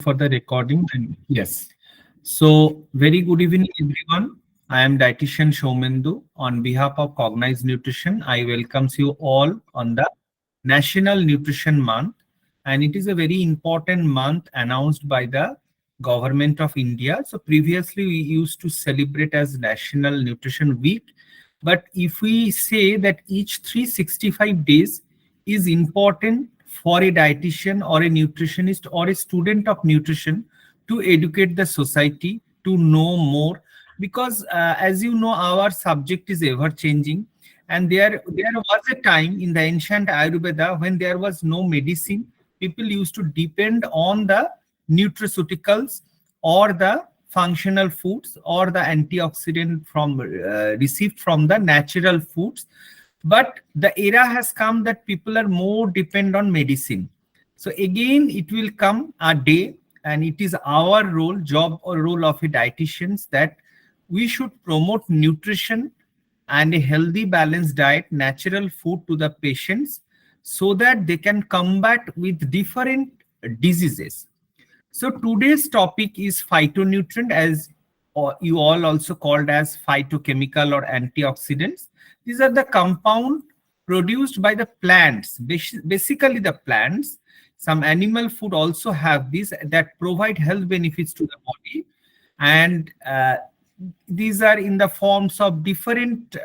For the recording. And yes. So, very good evening, everyone. I am dietitian Shaumendu. On behalf of Cognize Nutrition, I welcomes you all on the National Nutrition Month. And it is a very important month announced by the Government of India. So, previously we used to celebrate as National Nutrition Week. But if we say that each 365 days is important for a dietitian or a nutritionist or a student of nutrition to educate the society to know more, because as you know, our subject is ever changing, and there was a time in the ancient Ayurveda when there was no medicine. People used to depend on the nutraceuticals or the functional foods or the antioxidant from received from the natural foods. But the era has come that people are more dependent on medicine. So again, it will come a day, and it is our role, job or role of a dietitians, that we should promote nutrition and a healthy balanced diet, natural food to the patients, so that they can combat with different diseases. So today's topic is phytonutrient, as you all also called as phytochemical or antioxidants. These are the compound produced by the plants, basically the plants. Some animal food also have these that provide health benefits to the body, and these are in the forms of different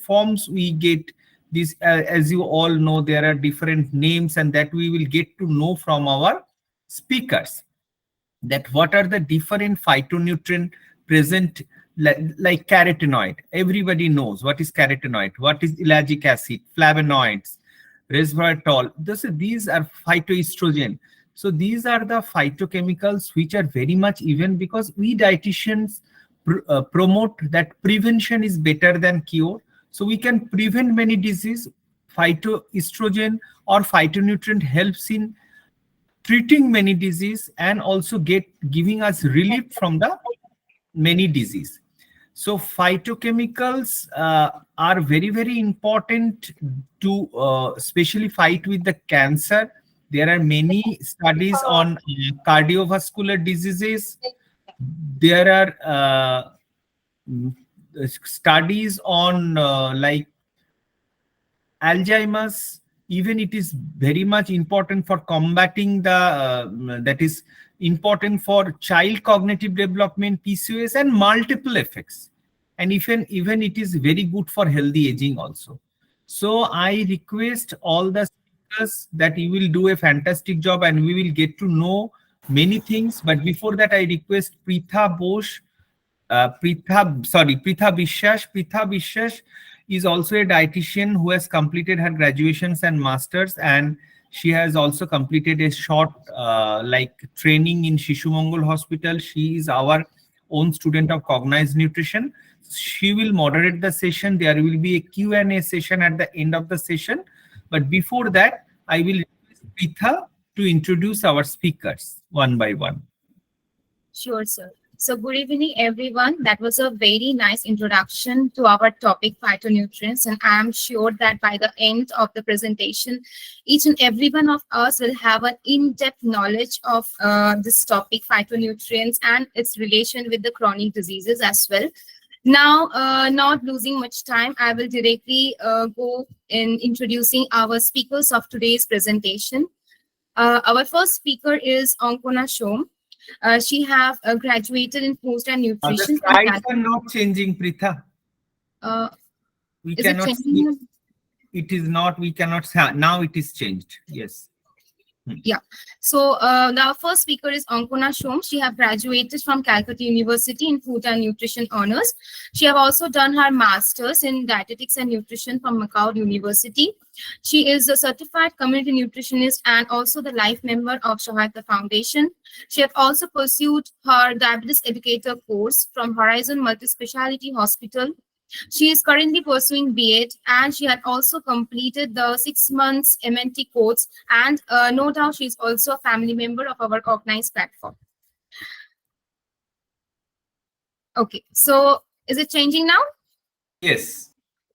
forms we get. These, as you all know, there are different names, and that we will get to know from our speakers, that what are the different phytonutrient present, like carotenoid. Everybody knows what is carotenoid, what is ellagic acid, flavonoids, resveratrol. These are phytoestrogen. So these are the phytochemicals which are very much, even because we dietitians promote that prevention is better than cure. So we can prevent many diseases. Phytoestrogen or phytonutrient helps in treating many disease and also giving us relief from the many disease. So phytochemicals are very important to especially fight with the cancer. There are many studies on cardiovascular diseases. There are studies on like Alzheimer's. Even it is very much important for combating the that is important for child cognitive development, PCOS, and multiple effects. And even it is very good for healthy aging also. So I request all the speakers that you will do a fantastic job, and we will get to know many things. But before that, I request Pritha Bose, Pritha Bishas. Pritha Bishas is also a dietitian who has completed her graduations and masters, and she has also completed a short training in Shishu Mongol Hospital. She is our own student of Cognize Nutrition. She will moderate the session. There will be a Q&A session at the end of the session. But before that, I will request Pritha to introduce our speakers one by one. Sure, sir. So good evening, everyone. That was a very nice introduction to our topic, phytonutrients. And I am sure that by the end of the presentation, each and every one of us will have an in-depth knowledge of this topic, phytonutrients, and its relation with the chronic diseases as well. Now, not losing much time, I will directly go in introducing our speakers of today's presentation. Our first speaker is Ankona Shom. She have graduated in post and nutrition. The slides are not changing, Pritha. We cannot see. It is not. We cannot see. Now it is changed. Yes. Yeah. So the first speaker is Ankona Shom. She have graduated from Calcutta University in Food and Nutrition Honors. She have also done her masters in dietetics and nutrition from Macau University. She is a certified community nutritionist and also the life member of Shahayata Foundation. She has also pursued her diabetes educator course from Horizon Multispeciality Hospital. She is currently pursuing B.Ed, and she had also completed the 6 months MNT course, and no doubt she is also a family member of our Cognize platform. Okay, so is it changing now? Yes.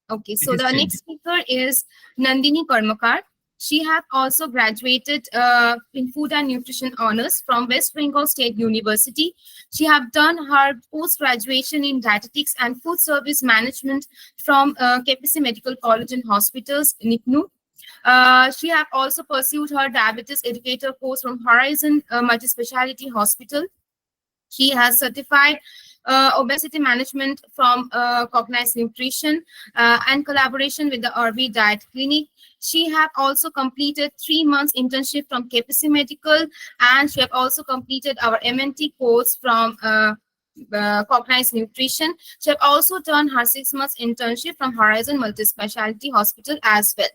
Okay, so the next speaker is Nandini Karmakar. She have also graduated in Food and Nutrition Honors from West Bengal State University. She have done her post-graduation in Dietetics and Food Service Management from KPC Medical College and Hospitals, NIPNU. She have also pursued her diabetes educator course from Horizon Multispeciality Hospital. She has certified obesity management from Cognize Nutrition and collaboration with the RB Diet Clinic. She have also completed 3 months internship from KPC Medical, and she have also completed our MNT course from Cognize Nutrition. She have also done her 6 months internship from Horizon Multispeciality Hospital as well.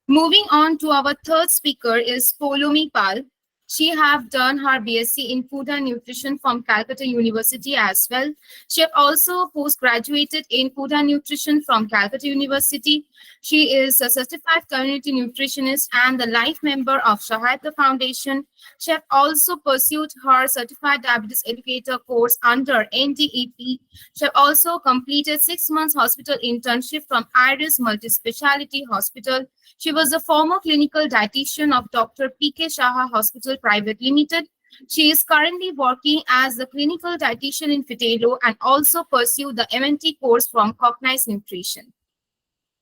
Moving on to our third speaker is Polomi Pal. She have done her BSc in Food and Nutrition from Calcutta University as well. She have also post-graduated in Food and Nutrition from Calcutta University. She is a certified community nutritionist and the life member of Shahayata Foundation. She have also pursued her certified diabetes educator course under NDEP. She have also completed 6 months hospital internship from Iris Multispeciality Hospital. She was the former clinical dietitian of Dr. P.K. Shaha Hospital Private Limited. She is currently working as the clinical dietitian in Fitelo and also pursue the MNT course from Cognize Nutrition.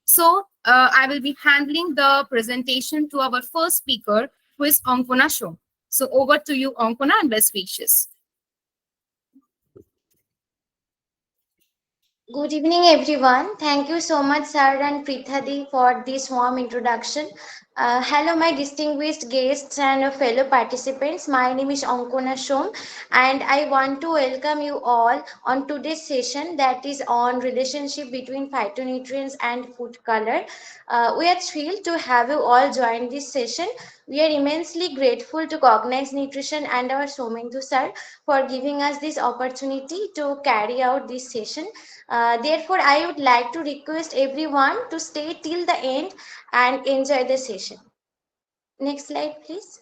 So I will be handling the presentation to our first speaker, who is Ankona Shom. So over to you, Ankona, and best wishes. Good evening, everyone. Thank you so much, Sir and Prithadi, for this warm introduction. Hello, my distinguished guests and fellow participants. My name is Ankona Shom, and I want to welcome you all on today's session that is on relationship between phytonutrients and food color. We are thrilled to have you all join this session. We are immensely grateful to Cognize Nutrition and our Somendu sir for giving us this opportunity to carry out this session. Therefore, I would like to request everyone to stay till the end and enjoy the session. Next slide, please.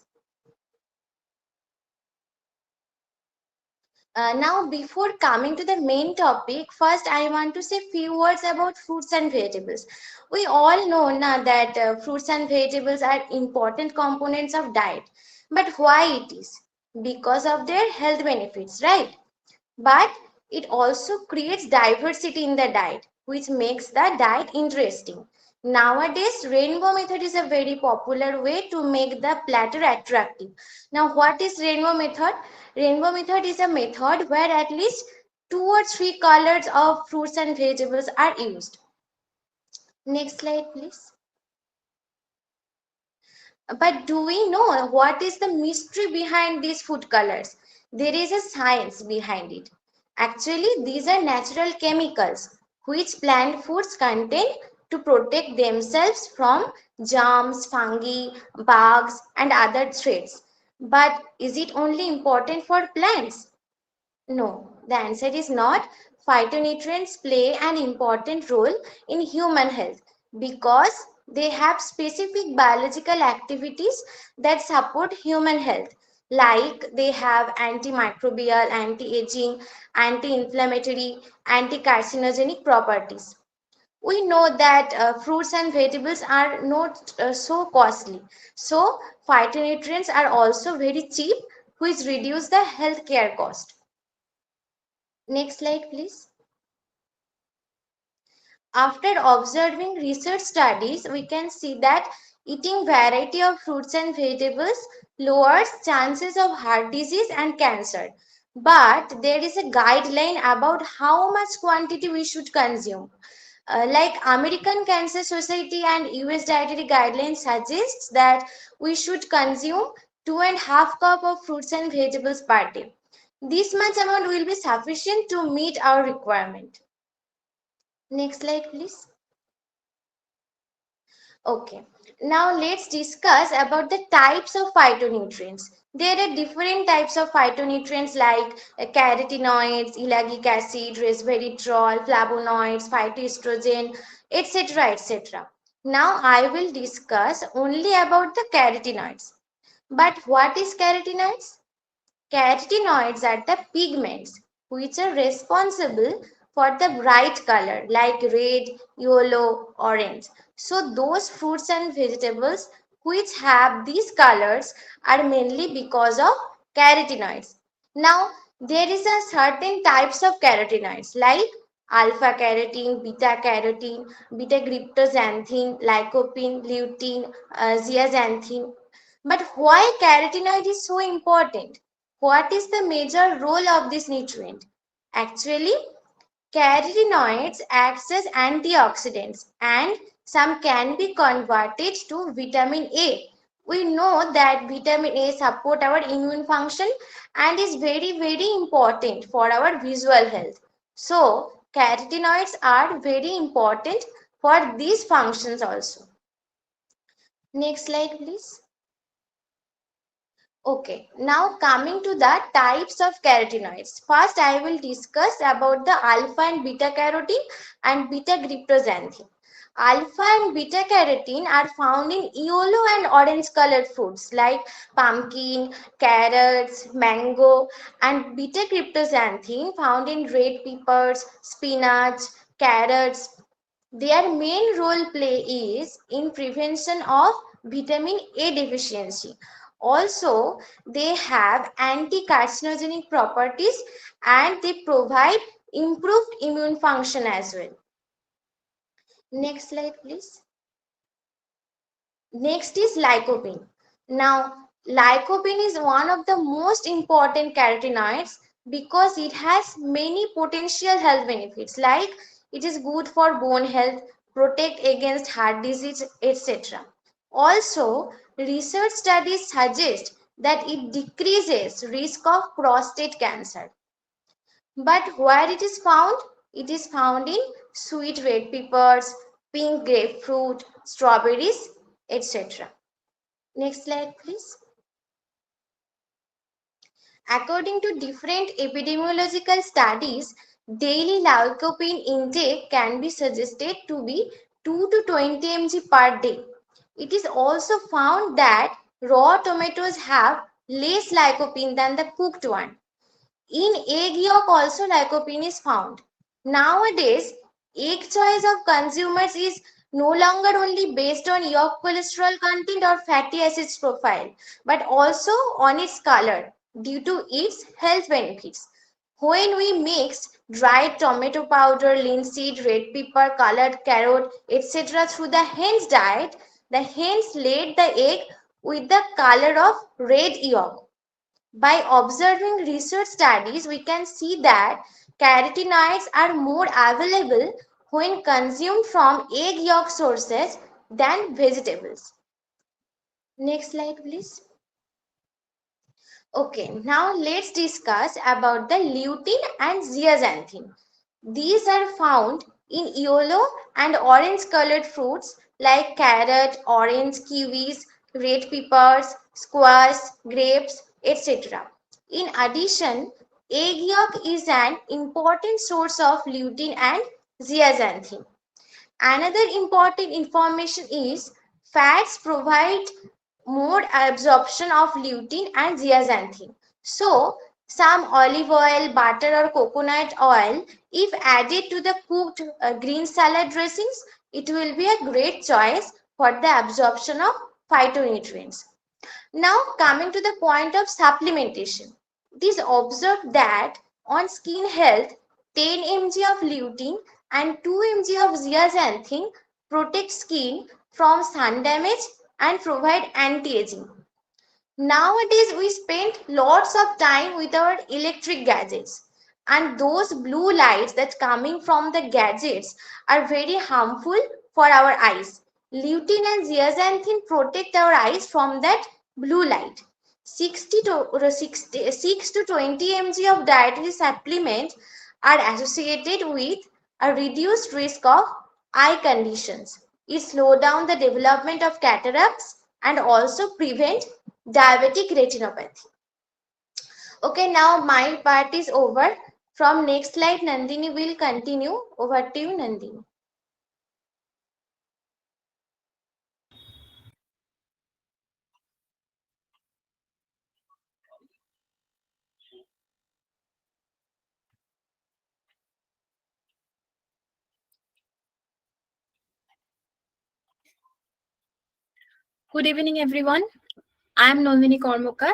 Now, before coming to the main topic, first I want to say a few words about fruits and vegetables. We all know now that fruits and vegetables are important components of diet. But why it is? Because of their health benefits, right? But it also creates diversity in the diet, which makes the diet interesting. Nowadays, rainbow method is a very popular way to make the platter attractive. Now, what is rainbow method? Rainbow method is a method where at least 2 or 3 colors of fruits and vegetables are used. Next slide, please. But do we know what is the mystery behind these food colors? There is a science behind it. Actually, these are natural chemicals which plant foods contain to protect themselves from germs, fungi, bugs, and other threats. But is it only important for plants? No, the answer is not. Phytonutrients play an important role in human health because they have specific biological activities that support human health. Like they have antimicrobial, anti-aging, anti-inflammatory, anti-carcinogenic properties. We know that fruits and vegetables are not so costly. So phytonutrients are also very cheap, which reduce the healthcare cost. Next slide, please. After observing research studies, we can see that eating variety of fruits and vegetables lowers chances of heart disease and cancer. But there is a guideline about how much quantity we should consume. Like American Cancer Society and US dietary guidelines suggests that we should consume 2.5 cups of fruits and vegetables per day. This much amount will be sufficient to meet our requirement. Next slide, please. Okay, now let's discuss about the types of phytonutrients. There are different types of phytonutrients like carotenoids, ellagic acid, resveratrol, flavonoids, phytoestrogen, etc. etc. Now I will discuss only about the carotenoids. But what is carotenoids? Carotenoids are the pigments which are responsible for the bright color like red, yellow, orange. So those fruits and vegetables which have these colors are mainly because of carotenoids. Now there is a certain types of carotenoids like alpha carotene, beta cryptoxanthin, lycopene, lutein, zeaxanthin. But why carotenoid is so important? What is the major role of this nutrient? Actually, carotenoids act as antioxidants and some can be converted to vitamin A. We know that vitamin A support our immune function and is very important for our visual health. So carotenoids are very important for these functions also. Next slide please. Okay, now coming to the types of carotenoids. First, I will discuss about the alpha and beta carotene and beta cryptoxanthin. Alpha and beta carotene are found in yellow and orange colored fruits like pumpkin, carrots, mango, and beta cryptoxanthin found in red peppers, spinach, carrots. Their main role play is in prevention of vitamin A deficiency. Also, they have anti-carcinogenic properties and they provide improved immune function as well. Next slide, please. Next is lycopene. Now, lycopene is one of the most important carotenoids because it has many potential health benefits like it is good for bone health, protect against heart disease, etc. Also, research studies suggest that it decreases risk of prostate cancer. But where it is found? It is found in sweet red peppers, pink grapefruit, strawberries, etc. Next slide, please. According to different epidemiological studies, daily lycopene intake can be suggested to be 2 to 20 mg per day. It is also found that raw tomatoes have less lycopene than the cooked one. In egg yolk also lycopene is found. Nowadays, egg choice of consumers is no longer only based on yolk cholesterol content or fatty acids profile, but also on its color due to its health benefits. When we mix dried tomato powder, linseed, red pepper, colored carrot, etc. through the hen's diet, the hens laid the egg with the color of red yolk. By observing research studies, we can see that carotenoids are more available when consumed from egg yolk sources than vegetables. Next slide, please. Okay, now let's discuss about the lutein and zeaxanthin. These are found in yellow and orange colored fruits like carrot, orange, kiwis, red peppers, squash, grapes, etc. In addition, egg yolk is an important source of lutein and zeaxanthin. Another important information is fats provide more absorption of lutein and zeaxanthin. So, some olive oil, butter or coconut oil, if added to the cooked green salad dressings, it will be a great choice for the absorption of phytonutrients. Now, coming to the point of supplementation. It is observed that on skin health, 10 mg of lutein and 2 mg of zeaxanthin protect skin from sun damage and provide anti-aging. Nowadays, we spend lots of time with our electric gadgets, and those blue lights that coming from the gadgets are very harmful for our eyes. Lutein and zeaxanthin protect our eyes from that blue light. 6 to 20 mg of dietary supplement are associated with a reduced risk of eye conditions. It slows down the development of cataracts and also prevent diabetic retinopathy. Okay, now my part is over. From next slide, Nandini will continue. Over to you, Nandini. Good evening, everyone. I am Nandini Kormukar.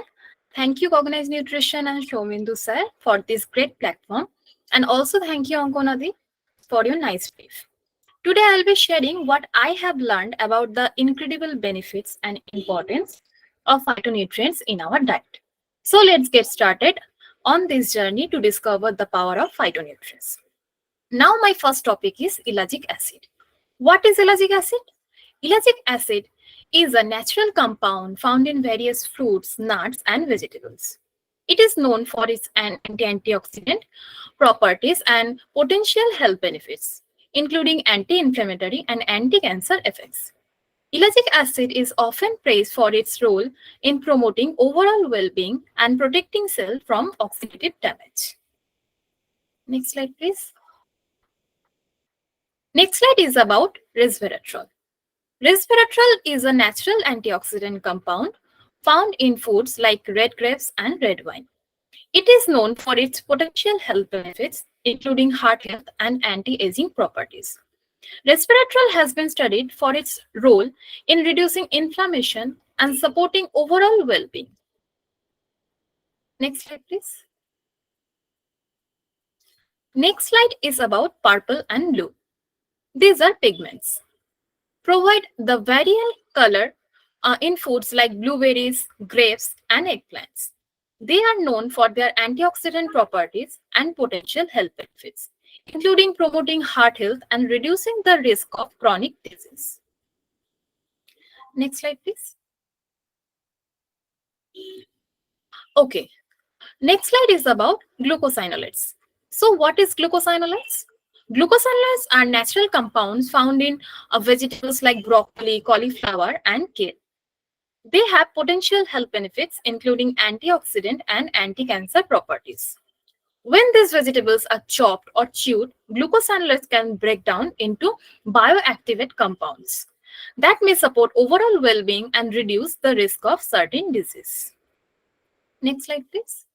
Thank you, Cognize Nutrition and Shomindu sir, for this great platform. And also thank you, Ankonadi, for your nice brief. Today, I'll be sharing what I have learned about the incredible benefits and importance of phytonutrients in our diet. So, let's get started on this journey to discover the power of phytonutrients. Now, my first topic is ellagic acid. What is ellagic acid? Ellagic acid is a natural compound found in various fruits, nuts, and vegetables. It is known for its antioxidant properties and potential health benefits, including anti-inflammatory and anti-cancer effects. Ellagic acid is often praised for its role in promoting overall well-being and protecting cells from oxidative damage. Next slide, please. Next slide is about resveratrol. Resveratrol is a natural antioxidant compound found in foods like red grapes and red wine. It is known for its potential health benefits, including heart health and anti-aging properties. Resveratrol has been studied for its role in reducing inflammation and supporting overall well-being. Next slide, please. Next slide is about purple and blue. These are pigments. Provide the variant color in foods like blueberries, grapes, and eggplants. They are known for their antioxidant properties and potential health benefits, including promoting heart health and reducing the risk of chronic disease. Next slide, please. Okay, next slide is about glucosinolates. So, what is glucosinolates? Glucosinolates are natural compounds found in vegetables like broccoli, cauliflower, and kale. They have potential health benefits, including antioxidant and anti-cancer properties. When these vegetables are chopped or chewed, glucosinolates can break down into bioactivate compounds that may support overall well-being and reduce the risk of certain disease. Next slide, please.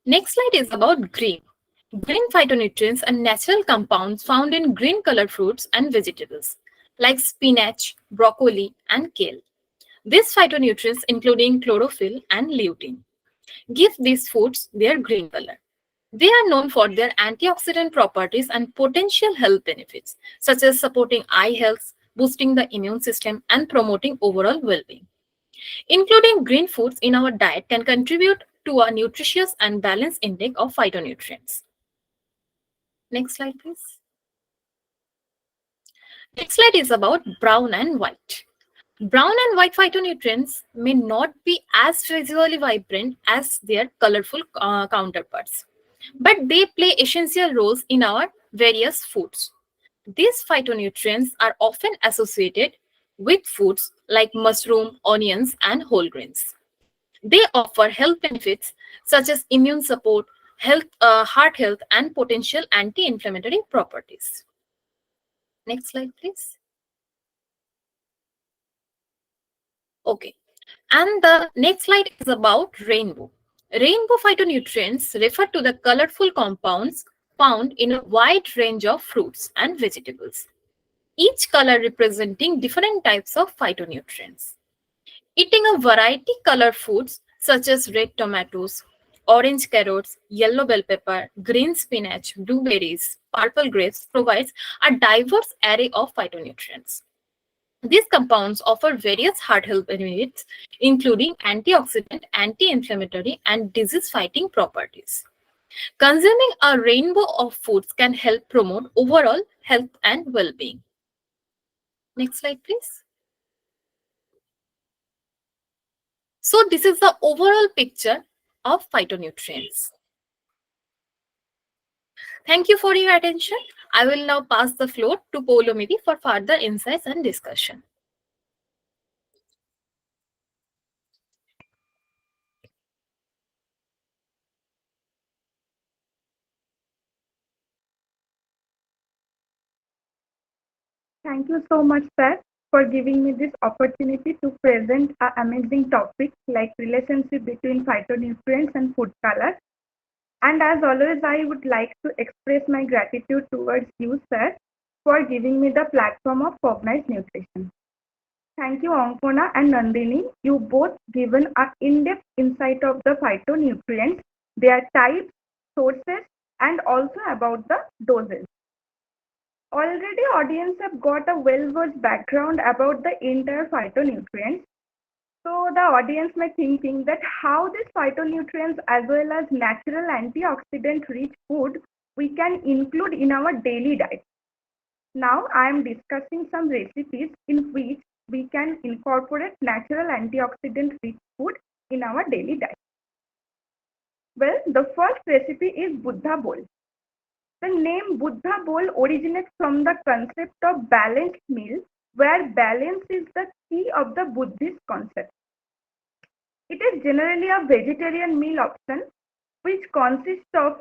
Next slide is about green. Green phytonutrients are natural compounds found in green colored fruits and vegetables like spinach, broccoli, and kale. These phytonutrients, including chlorophyll and lutein, give these foods their green color. They are known for their antioxidant properties and potential health benefits, such as supporting eye health, boosting the immune system, and promoting overall well-being. Including green foods in our diet can contribute to a nutritious and balanced intake of phytonutrients. Next slide, please. Next slide is about brown and white. Brown and white phytonutrients may not be as visually vibrant as their colorful counterparts, but they play essential roles in our various foods. These phytonutrients are often associated with foods like mushroom, onions, and whole grains. They offer health benefits such as immune support, heart health, and potential anti-inflammatory properties. Next slide, please. Okay. And the next slide is about rainbow. Rainbow phytonutrients refer to the colorful compounds found in a wide range of fruits and vegetables, each color representing different types of phytonutrients. Eating a variety colored foods such as red tomatoes, orange carrots, yellow bell pepper, green spinach, blueberries, purple grapes provides a diverse array of phytonutrients. These compounds offer various heart health benefits, including antioxidant, anti-inflammatory, and disease-fighting properties. Consuming a rainbow of foods can help promote overall health and well-being. Next slide, please. So this is the overall picture of phytonutrients. Thank you for your attention. I will now pass the floor to Poulomidi for further insights and discussion. Thank you so much, sir, for giving me this opportunity to present an amazing topic like relationship between phytonutrients and food color. And as always, I would like to express my gratitude towards you, sir, for giving me the platform of Cognize Nutrition. Thank you, Ankona and Nandini. You both given an in-depth insight of the phytonutrients, their types, sources, and also about the doses. Already, audience have got a well-versed background about the entire phytonutrients. So the audience may thinking that how these phytonutrients as well as natural antioxidant-rich food we can include in our daily diet. Now I am discussing some recipes in which we can incorporate natural antioxidant-rich food in our daily diet. Well, the first recipe is Buddha bowl. The name Buddha bowl originates from the concept of balanced meal, where balance is the key of the Buddhist concept. It is generally a vegetarian meal option which consists of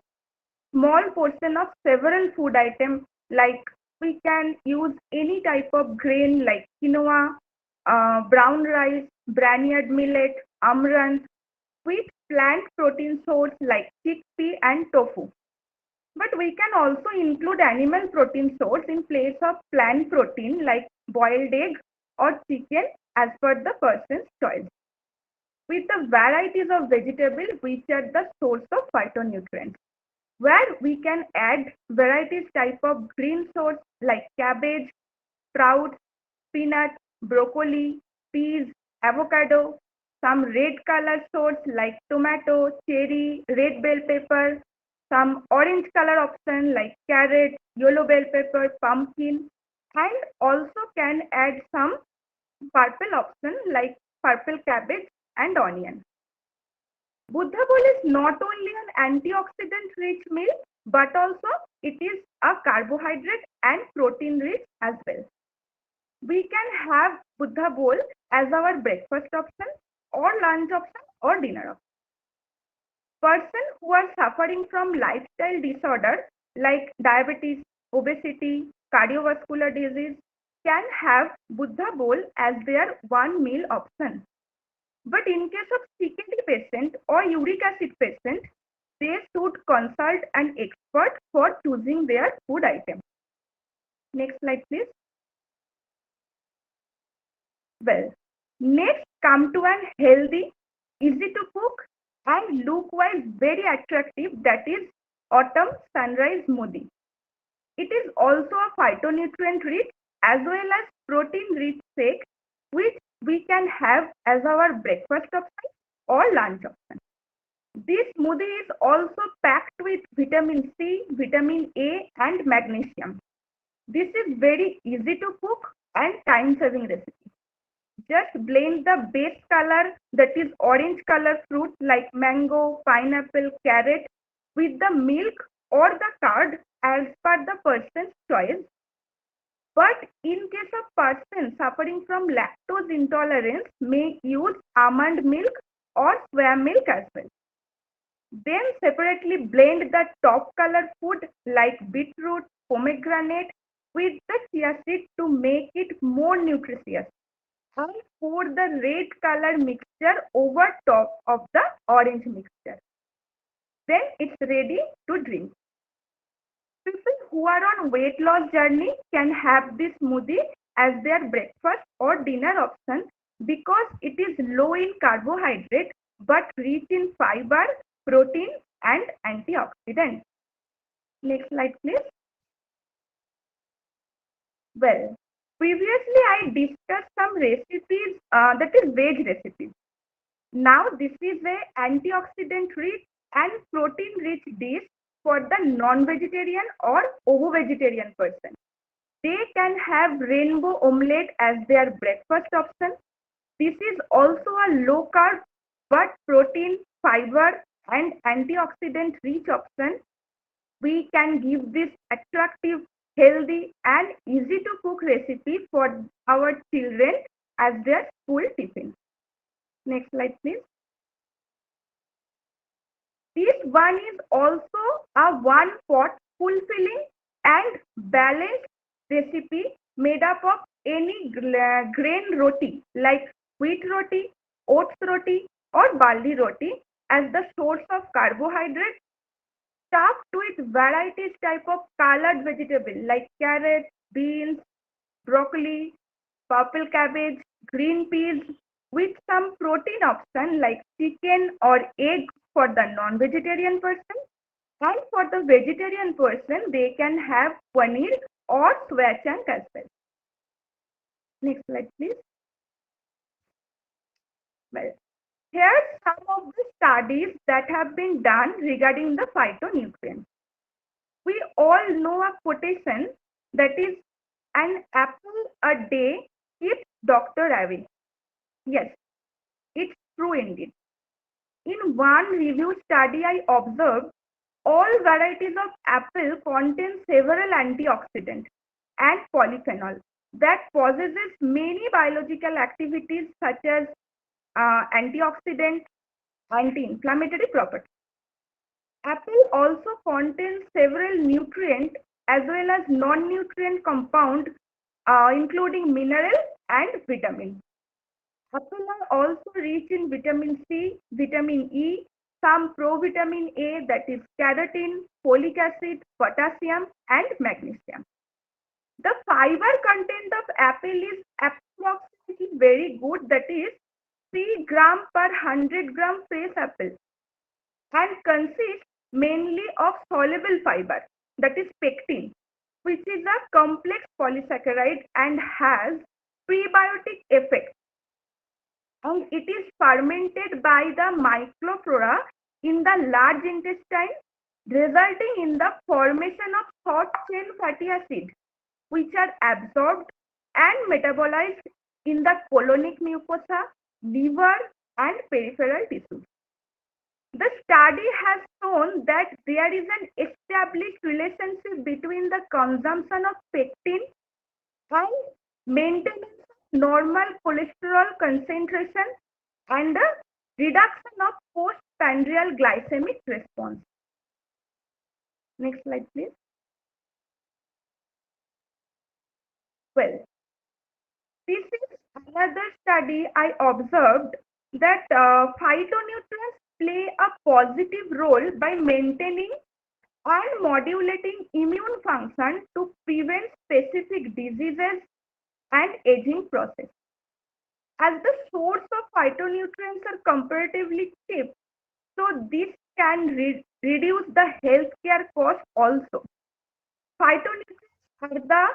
small portion of several food items, like we can use any type of grain like quinoa, brown rice, barnyard millet, amaranth, with plant protein source like chickpea and tofu. But we can also include animal protein source in place of plant protein like boiled egg or chicken as per the person's choice, with the varieties of vegetables which are the source of phytonutrients, where we can add varieties type of green source like cabbage, sprouts, spinach, broccoli, peas, avocado, some red color source like tomato, cherry, red bell pepper, some orange color option like carrot, yellow bell pepper, pumpkin, and also can add some purple option like purple cabbage and onion. Buddha bowl is not only an antioxidant rich meal, but also it is a carbohydrate and protein rich as well. We can have Buddha bowl as our breakfast option or lunch option or dinner option. Persons who are suffering from lifestyle disorder like diabetes, obesity, cardiovascular disease can have Buddha bowl as their one meal option. But in case of CKD patient or uric acid patient, they should consult an expert for choosing their food item. Next slide, please. Well, next come to an healthy, easy to cook and look-wise very attractive, that is autumn sunrise smoothie. It is also a phytonutrient rich as well as protein rich shake which we can have as our breakfast option or lunch option. This smoothie is also packed with vitamin C, vitamin A and magnesium. This is very easy to cook and time saving recipe. Just blend the base color, that is orange color fruit like mango, pineapple, carrot with the milk or the curd as per the person's choice. But in case of person suffering from lactose intolerance, may use almond milk or soya milk as well. Then separately blend the top color food like beetroot, pomegranate with the chia seed to make it more nutritious, and pour the red color mixture over top of the orange mixture. Then it's ready to drink. People who are on weight loss journey can have this smoothie as their breakfast or dinner option because it is low in carbohydrate but rich in fiber, protein and antioxidants. Next slide, please. Well, previously I discussed some recipes that is veg recipes. Now this is a antioxidant rich and protein rich dish for the non-vegetarian or ovo-vegetarian person. They can have rainbow omelette as their breakfast option. This is also a low carb but protein, fiber and antioxidant rich option. We can give this attractive, healthy and easy to cook recipe for our children as their school tiffin. Next slide, please. This one is also a one pot fulfilling and balanced recipe made up of any grain roti like wheat roti, oats roti or barley roti as the source of carbohydrate, stuffed with varieties type of colored vegetable like carrot, beans, broccoli, purple cabbage, green peas, with some protein option like chicken or egg for the non-vegetarian person. And for the vegetarian person, they can have paneer or soya chunk as well. Next slide, please. Well, here are some of the studies that have been done regarding the phytonutrients. We all know a quotation that is, an apple a day keeps doctor away. Yes, it's true indeed. In one review study, I observed all varieties of apple contain several antioxidants and polyphenols that possesses many biological activities such as antioxidant, anti-inflammatory properties. Apple also contains several nutrient as well as non-nutrient compound, including mineral and vitamin. Apples are also rich in vitamin C, vitamin E, some provitamin A, that is carotene, folic acid, potassium, and magnesium. The fiber content of apple is approximately very good, that is 3 gram per 100 gram fresh apple, and consists mainly of soluble fiber, that is pectin, which is a complex polysaccharide and has prebiotic effect, and it is fermented by the microflora in the large intestine, resulting in the formation of short chain fatty acid, which are absorbed and metabolized in the colonic mucosa, liver, and peripheral tissues. The study has shown that there is an established relationship between the consumption of pectin and maintenance of normal cholesterol concentration and the reduction of postprandial glycemic response. Next slide, please. Well, this is another study I observed that phytonutrients play a positive role by maintaining and modulating immune function to prevent specific diseases and aging process. As the source of phytonutrients are comparatively cheap, so this can reduce the healthcare cost also. Phytonutrients are the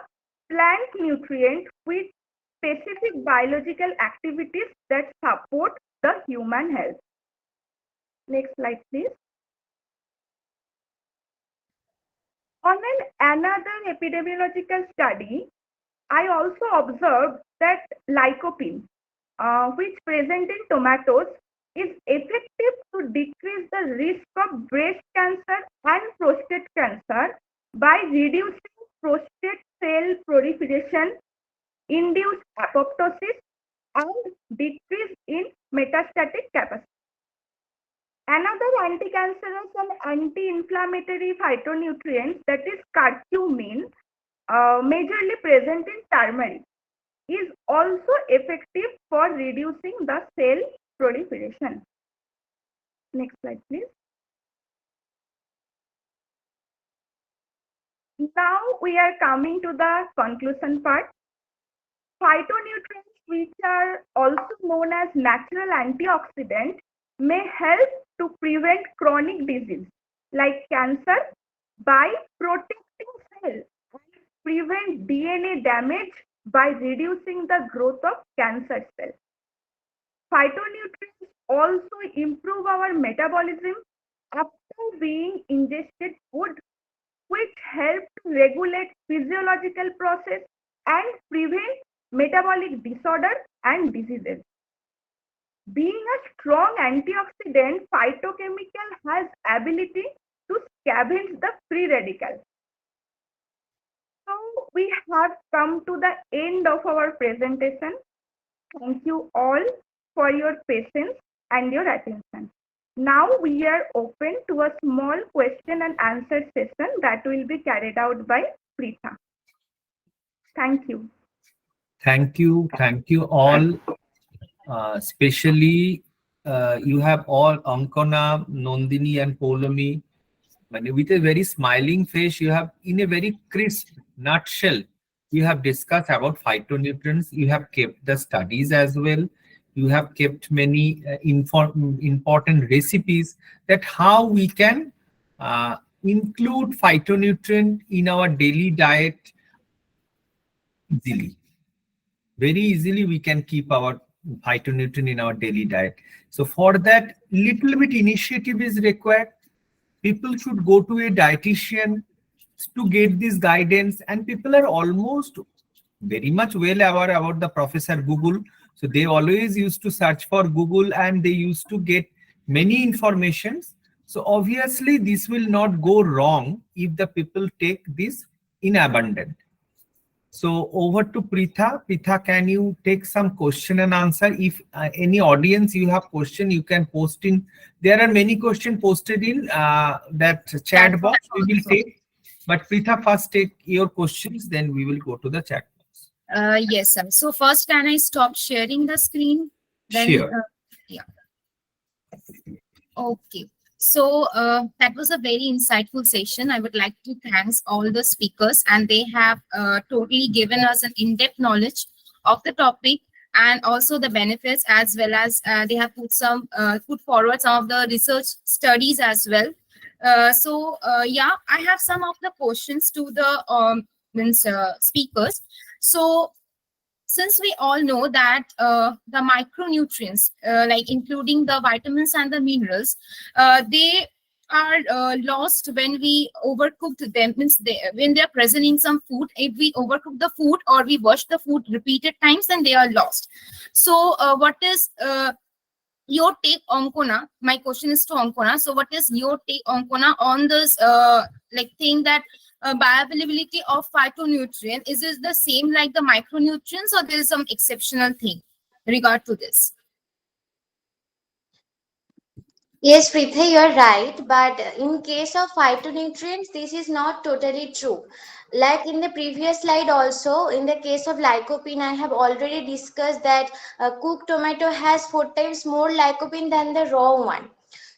plant nutrient with specific biological activities that support the human health. Next slide, please. On another epidemiological study, I also observed that lycopene, which present in tomatoes, is effective to decrease the risk of breast cancer and prostate cancer by reducing prostate cell proliferation, induced apoptosis, and decrease in metastatic capacity. Another anti-cancerous and anti-inflammatory phytonutrient, that is curcumin, majorly present in turmeric, is also effective for reducing the cell proliferation. Next slide, please. Now we are coming to the conclusion part. Phytonutrients, which are also known as natural antioxidants, may help to prevent chronic disease like cancer by protecting cells and prevent DNA damage by reducing the growth of cancer cells. Phytonutrients also improve our metabolism after being ingested food, which help to regulate physiological process and prevent metabolic disorder and diseases. Being a strong antioxidant, phytochemical has ability to scavenge the free radicals. So we have come to the end of our presentation. Thank you all for your patience and your attention. Now we are open to a small question and answer session that will be carried out by Preetha. Thank you. Thank you all. Especially you have all Ankana, Nandini, and Poulomi with a very smiling face. You have in a very crisp nutshell You have discussed about phytonutrients. You have kept the studies as well. You have kept many important recipes that how we can include phytonutrient in our daily diet easily. Very easily we can keep our phytonutrient in our daily diet. So for that, little bit initiative is required. People should go to a dietitian to get this guidance, and people are almost very much well aware about the Professor Google. So they always used to search for Google and they used to get many informations. So obviously this will not go wrong if the people take this in abundance. So over to Pritha. Pritha, can you take some question and answer? If any audience you have question, you can post in. There are many questions posted in that chat box. We will take. But Pritha, first take your questions, then we will go to the chat box. Yes, sir. So first, can I stop sharing the screen? Then, Sure. Yeah. Okay. So that was a very insightful session. I would like to thank all the speakers, and they have totally given us an in-depth knowledge of the topic and also the benefits, as well as they have put forward some of the research studies as well. Yeah, I have some of the questions to the speakers. So since we all know that the micronutrients, like including the vitamins and the minerals, they are lost when we overcook them. Means when they are present in some food, if we overcook the food or we wash the food repeated times, then they are lost. So what is your take, Ankona? My question is to Ankona. So what is your take, Ankona, on this like thing that bioavailability of phytonutrient, is it the same like the micronutrients, or there is some exceptional thing regard to this? Yes, Pritha, you're right. But in case of phytonutrients, this is not totally true. Like in the previous slide also, in the case of lycopene, I have already discussed that cooked tomato has 4 times more lycopene than the raw one.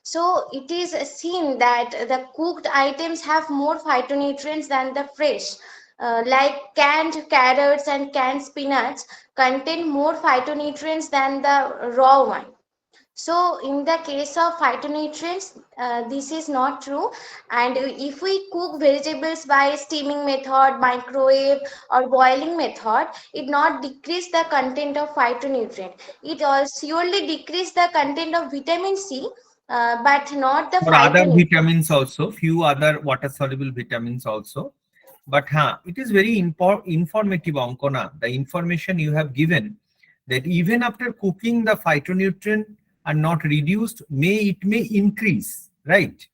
So it is seen that the cooked items have more phytonutrients than the fresh. Like canned carrots and canned spinach contain more phytonutrients than the raw one. So in the case of phytonutrients, this is not true. And if we cook vegetables by steaming method, microwave or boiling method, it not decrease the content of phytonutrient. It also surely decrease the content of vitamin C, but not the For other phytonutrient. vitamins also, few other water soluble vitamins also. But it is very informative, Ankona. The information you have given, that even after cooking, the phytonutrient are not reduced, it may increase, right?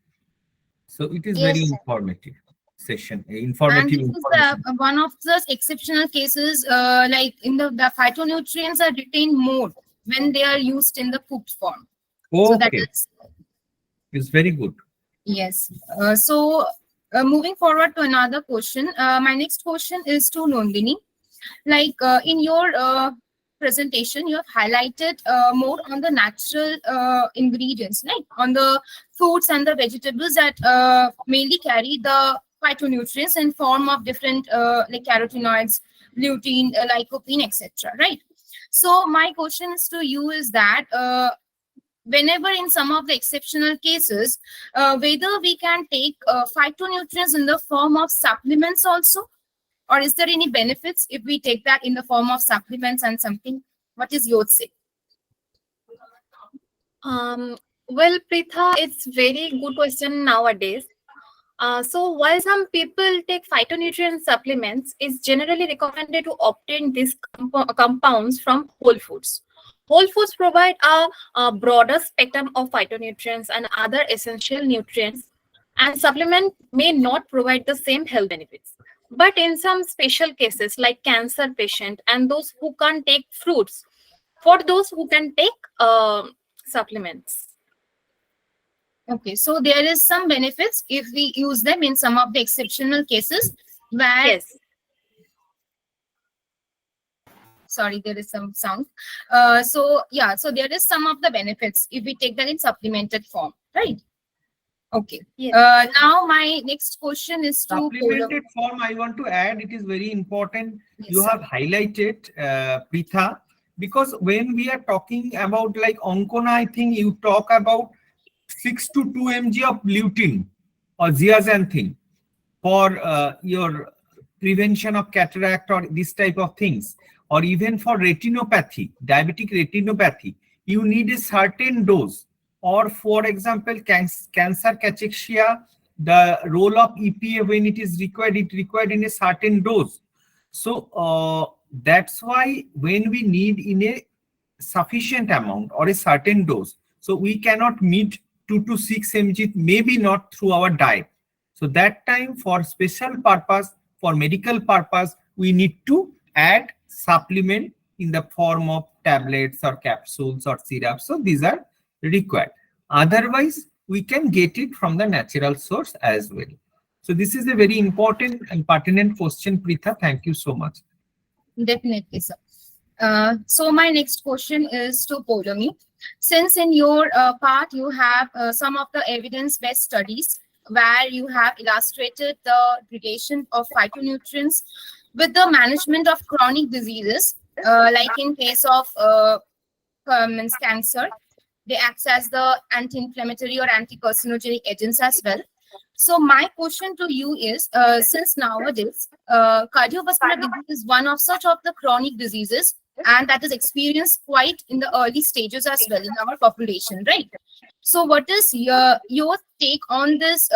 So it is very Yes, sir. informative session, And informative this is information. one of the exceptional cases, like in the phytonutrients are retained more when they are used in the cooked form. So that Okay, is, it's very good. yes. Moving forward to another question. My next question is to Nandini. Like in your presentation, you have highlighted more on the natural ingredients, like on the fruits and the vegetables that mainly carry the phytonutrients in form of different like carotenoids, lutein, lycopene, etc. Right? So my question is to you is that whenever in some of the exceptional cases, whether we can take phytonutrients in the form of supplements also, or is there any benefits if we take that in the form of supplements and something? What is your say? Well, Pritha, it's very good question nowadays. So while some people take phytonutrient supplements, it's generally recommended to obtain these compounds from whole foods. Whole foods provide a broader spectrum of phytonutrients and other essential nutrients, and supplement may not provide the same health benefits. But in some special cases, like cancer patient and those who can't take fruits, for those who can take supplements. Okay, so there is some benefits if we use them in some of the exceptional cases where, Yes. sorry, there is some sound. So yeah, so there is some of the benefits if we take that in supplemented form, right? Okay. Yes. Now my next question is to Supplemented form, I want to add, it is very important. Yes, You sir. have highlighted, Pritha, because when we are talking about like Oncona, I think you talk about 6 to 2 mg of lutein or zeaxanthin for your prevention of cataract or this type of things, or even for retinopathy, diabetic retinopathy, you need a certain dose. Or for example, cancer cachexia, the role of EPA, when it is required, it required in a certain dose. So that's why when we need in a sufficient amount or a certain dose, so we cannot meet 2 to 6 mg, maybe not through our diet. So that time, for special purpose, for medical purpose, we need to add supplement in the form of tablets or capsules or syrups. So these are required. Otherwise, we can get it from the natural source as well. So this is a very important and pertinent question, Pritha. Thank you so much. Definitely, sir. So my next question is to Polomi. Since in your part you have some of the evidence-based studies where you have illustrated the relation of phytonutrients with the management of chronic diseases, like in case of means cancer, they act as the anti-inflammatory or anti-carcinogenic agents as well. So my question to you is, since nowadays cardiovascular disease is one of such of the chronic diseases, and that is experienced quite in the early stages as well in our population, right? So what is your take on this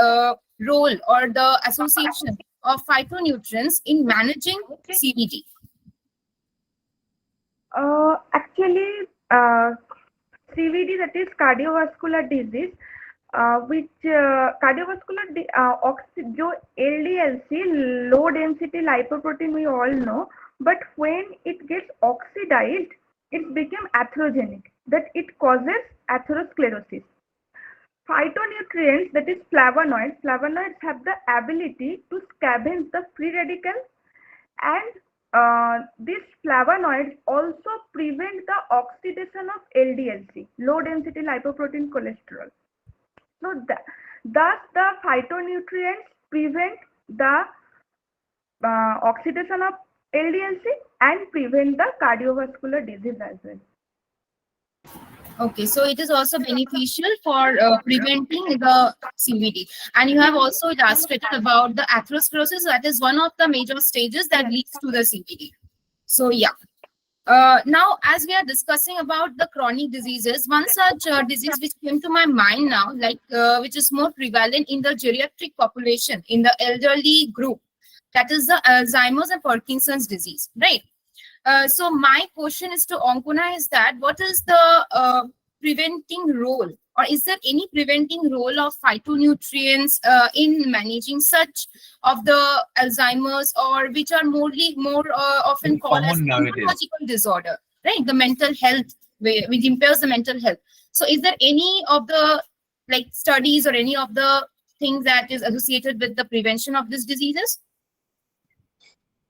role or the association of phytonutrients in managing CVD? Actually, CVD, that is cardiovascular disease, which cardiovascular जो LDLC, low density lipoprotein, we all know, but when it gets oxidized, it becomes atherogenic, that it causes atherosclerosis. Phytonutrients, that is flavonoids have the ability to scavenge the free radicals, and these flavonoids also prevent the oxidation of LDLC, low density lipoprotein cholesterol. So thus the phytonutrients prevent the oxidation of LDLC and prevent the cardiovascular disease as well. Okay, so it is also beneficial for preventing the CVD. And you have also illustrated about the atherosclerosis. That is one of the major stages that leads to the CVD. So yeah. Now, as we are discussing about the chronic diseases, one such disease which came to my mind now, like which is more prevalent in the geriatric population, in the elderly group, that is the Alzheimer's and Parkinson's disease, right? So my question is to Onkuna is that what is the preventing role, or is there any preventing role of phytonutrients in managing such of the Alzheimer's, or which are more often called as neurological disorder, right? The mental health, which impairs the mental health. So is there any of the like studies or any of the things that is associated with the prevention of these diseases?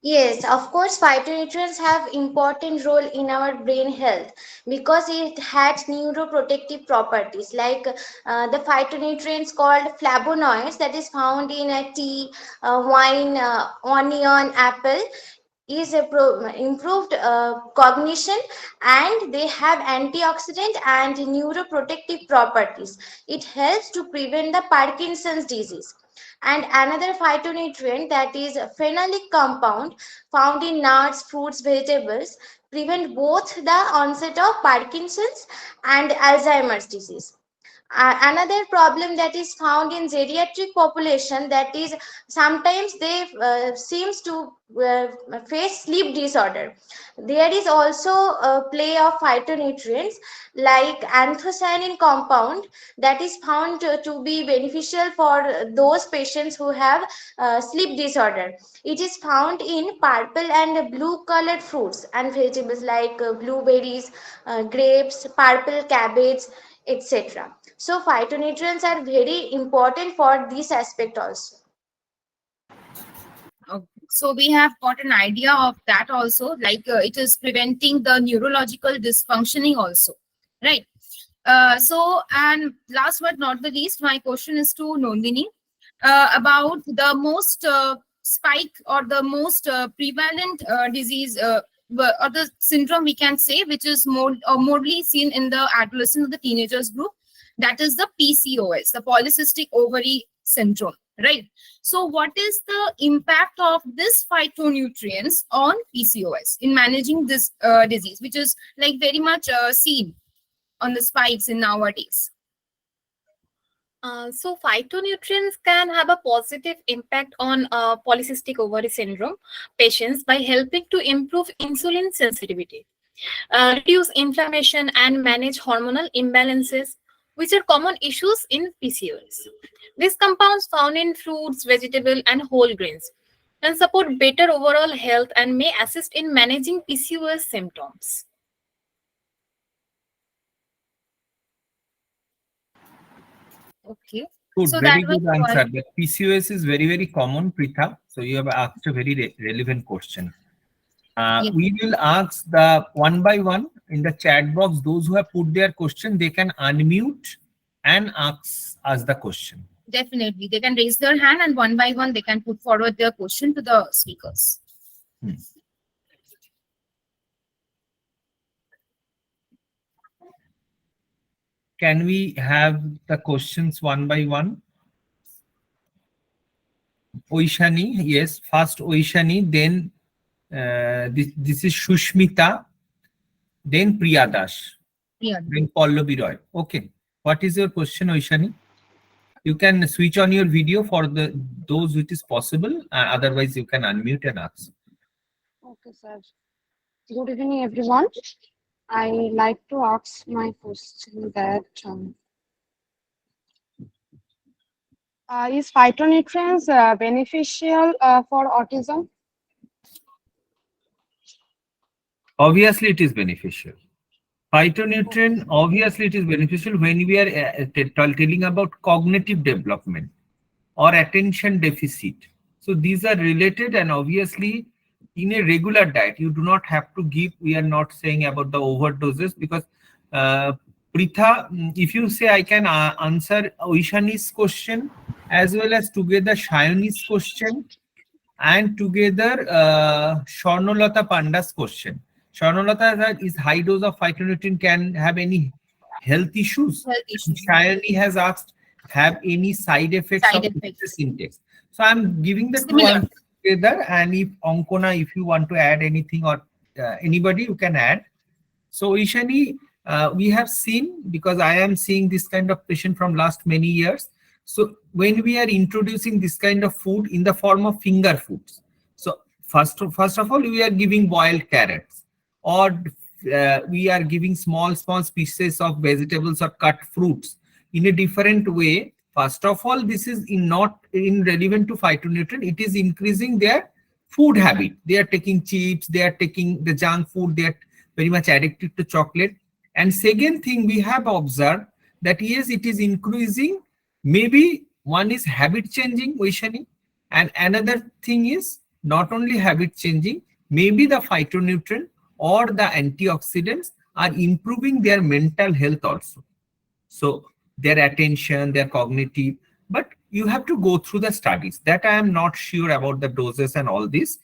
Yes, of course, phytonutrients have important role in our brain health because it has neuroprotective properties like the phytonutrients called flavonoids that is found in tea, wine, onion, apple is improved cognition, and they have antioxidant and neuroprotective properties. It helps to prevent the Parkinson's disease. And another phytonutrient, that is phenolic compound found in nuts, fruits, vegetables, prevent both the onset of Parkinson's and Alzheimer's disease. Another problem that is found in geriatric population, that is sometimes they seems to face sleep disorder. There is also a play of phytonutrients like anthocyanin compound that is found to be beneficial for those patients who have sleep disorder. It is found in purple and blue colored fruits and vegetables like blueberries, grapes, purple cabbage, etc. So phytonutrients are very important for this aspect also. Okay. So we have got an idea of that also, like it is preventing the neurological dysfunctioning also, right? And last but not the least, my question is to Nandini about the most spike or the most prevalent disease or the syndrome we can say, which is morely seen in the adolescent or the teenagers group. That is the PCOS, the polycystic ovary syndrome, right? So what is the impact of this phytonutrients on PCOS in managing this disease, which is like very much seen on the spikes in nowadays? So phytonutrients can have a positive impact on polycystic ovary syndrome patients by helping to improve insulin sensitivity, reduce inflammation, and manage hormonal imbalances, which are common issues in PCOS. These compounds found in fruits, vegetables, and whole grains can support better overall health and may assist in managing PCOS symptoms. Okay. Good, So very that was good answer. The PCOS is very, very common, Pritha. So you have asked a very relevant question. Yes. We will ask the one by one in the chat box. Those who have put their question, they can unmute and ask us the question. Definitely. They can raise their hand and one by one they can put forward their question to the speakers. Can we have the questions one by one? Oishani, yes, first Oishani, then this is Shushmita, then Priyadash, Yeah. then Pallavi Roy. Okay, what is your question, Oishani? You can switch on your video for those which is possible. Otherwise, you can unmute and ask. Okay, sir. Good evening, everyone. I like to ask my question that is phytonutrients beneficial for autism? Obviously, it is beneficial. Phytonutrient, obviously, it is beneficial when we are telling about cognitive development or attention deficit. So these are related, and obviously, in a regular diet, you do not have to give. We are not saying about the overdoses because Pritha, if you say I can answer Oishani's question as well as together Shayani's question and together Swarnalata Panda's question. Swarnalata is high dose of phytonutrient can have any health issues. Health issues. Shayani has asked, have any side effects Side of effects. excess intake? So I'm giving the two Similar. answers together, and if Ankona, if you want to add anything or anybody, you can add. So Ishani, we have seen, because I am seeing this kind of patient from last many years. So when we are introducing this kind of food in the form of finger foods, so first of all, we are giving boiled carrots, or we are giving small pieces of vegetables or cut fruits in a different way. First of all, this is not relevant to phytonutrient. It is increasing their food habit. They are taking chips, they are taking the junk food, they are very much addicted to chocolate. And second thing we have observed that yes, it is increasing. Maybe one is habit changing, Vaishani, and another thing is not only habit changing, maybe the phytonutrient or the antioxidants are improving their mental health also. So their attention, their cognitive, but you have to go through the studies. That I am not sure about the doses and all this.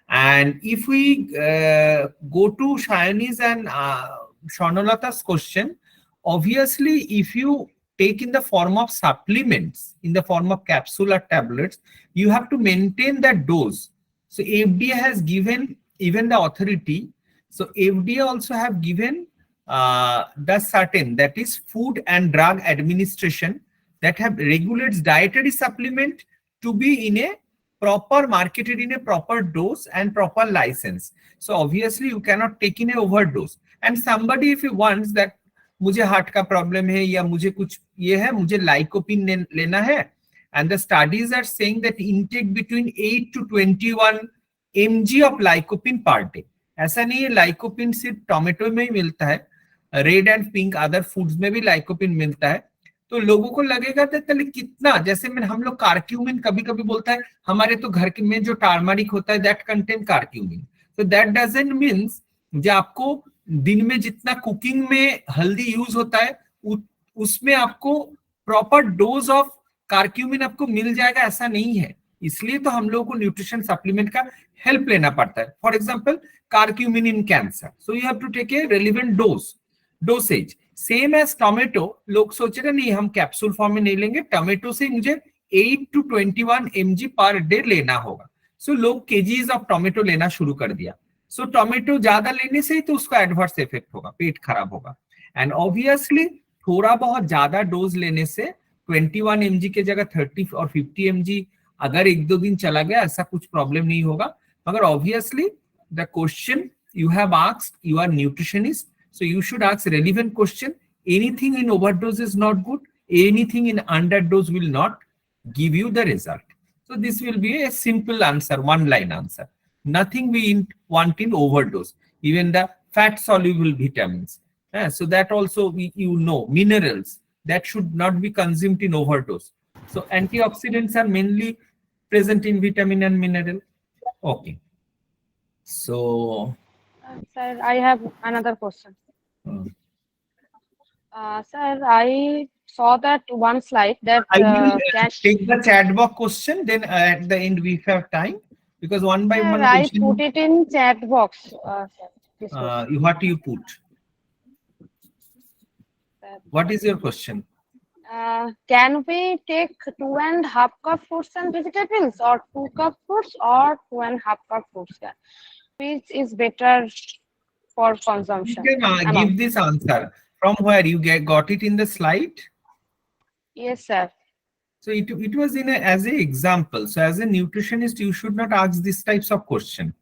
And if we go to Shayani's and Swarnalata's question, obviously, if you take in the form of supplements, in the form of capsule or tablets, you have to maintain that dose. So FDA has given, even the authority, so FDA also have given the certain, that is Food and Drug Administration, that have regulates dietary supplement to be in a proper, marketed in a proper dose and proper license. So obviously you cannot take in a overdose. And somebody if he wants that मुझे heart का problem है या मुझे कुछ ये है, मुझे lycopene लेना है, and the studies are saying that intake between 8 to 21 mg of lycopene per day. ऐसा नहीं है लाइकोपिन सिर्फ टोमेटो में ही मिलता है, red and pink other foods में भी लाइकोपिन मिलता है. तो लोगों को लगेगा कि कितना, जैसे मैं हम लोग कार्क्यूमिन कभी कभी बोलता है, हमारे तो घर में जो टार्मरिक होता है that contain curcumin. So that doesn't means जो आपको दिन में जितना कुकिंग में हल्दी यूज होता है उसमें आपको प्रॉपर डोज ऑफ कार्क्यूमिन आपको मिल जाएगा ऐसा नहीं है। इसलिए तो हम लोगों को न्यूट्रिशन सप्लीमेंट का हेल्प लेना पड़ता है। For example curcumin in cancer, so you have to take a relevant dosage. Same as tomato, लोग सोच रहे नहीं हम कैप्सूल फॉर्म में नहीं लेंगे, टोमेटो से मुझे 8 to 21 mg पर डे लेना होगा। सो लोग केजीज ऑफ टोमेटो लेना शुरू कर दिया। सो टोमेटो ज्यादा लेने से ही तो उसका एडवर्स इफेक्ट होगा, पेट खराब होगा। एंड ऑब्वियसली थोड़ा बहुत ज्यादा डोज लेने से 21 mg के जगह 30 और 50 mg अगर 1-2 दिन चला गया ऐसा कुछ प्रॉब्लम नहीं होगा। मगर obviously the question you have asked, you are nutritionist, so you should ask relevant question. Anything in overdose is not good, anything in underdose will not give you the result. So this will be a simple answer, one line answer. Nothing we want in overdose, even the fat soluble vitamins. So that also minerals that should not be consumed in overdose. So antioxidants are mainly present in vitamin and mineral. Okay, so Sir, I have another question. Sir, I saw that one slide that I will cash. take the chat box question, then at the end we have time, because one by Sir, one I question, put it in chat box. Sir, this question. what you put? What is your question? Can we take 2.5 cup fruits and vegetables, or 2 cup fruits, or 2.5 cup fruits? Sir? Which is better for You consumption? can give this answer from where you got it in the slide. Yes, sir. So it was in as an example. So as a nutritionist, you should not ask these types of question.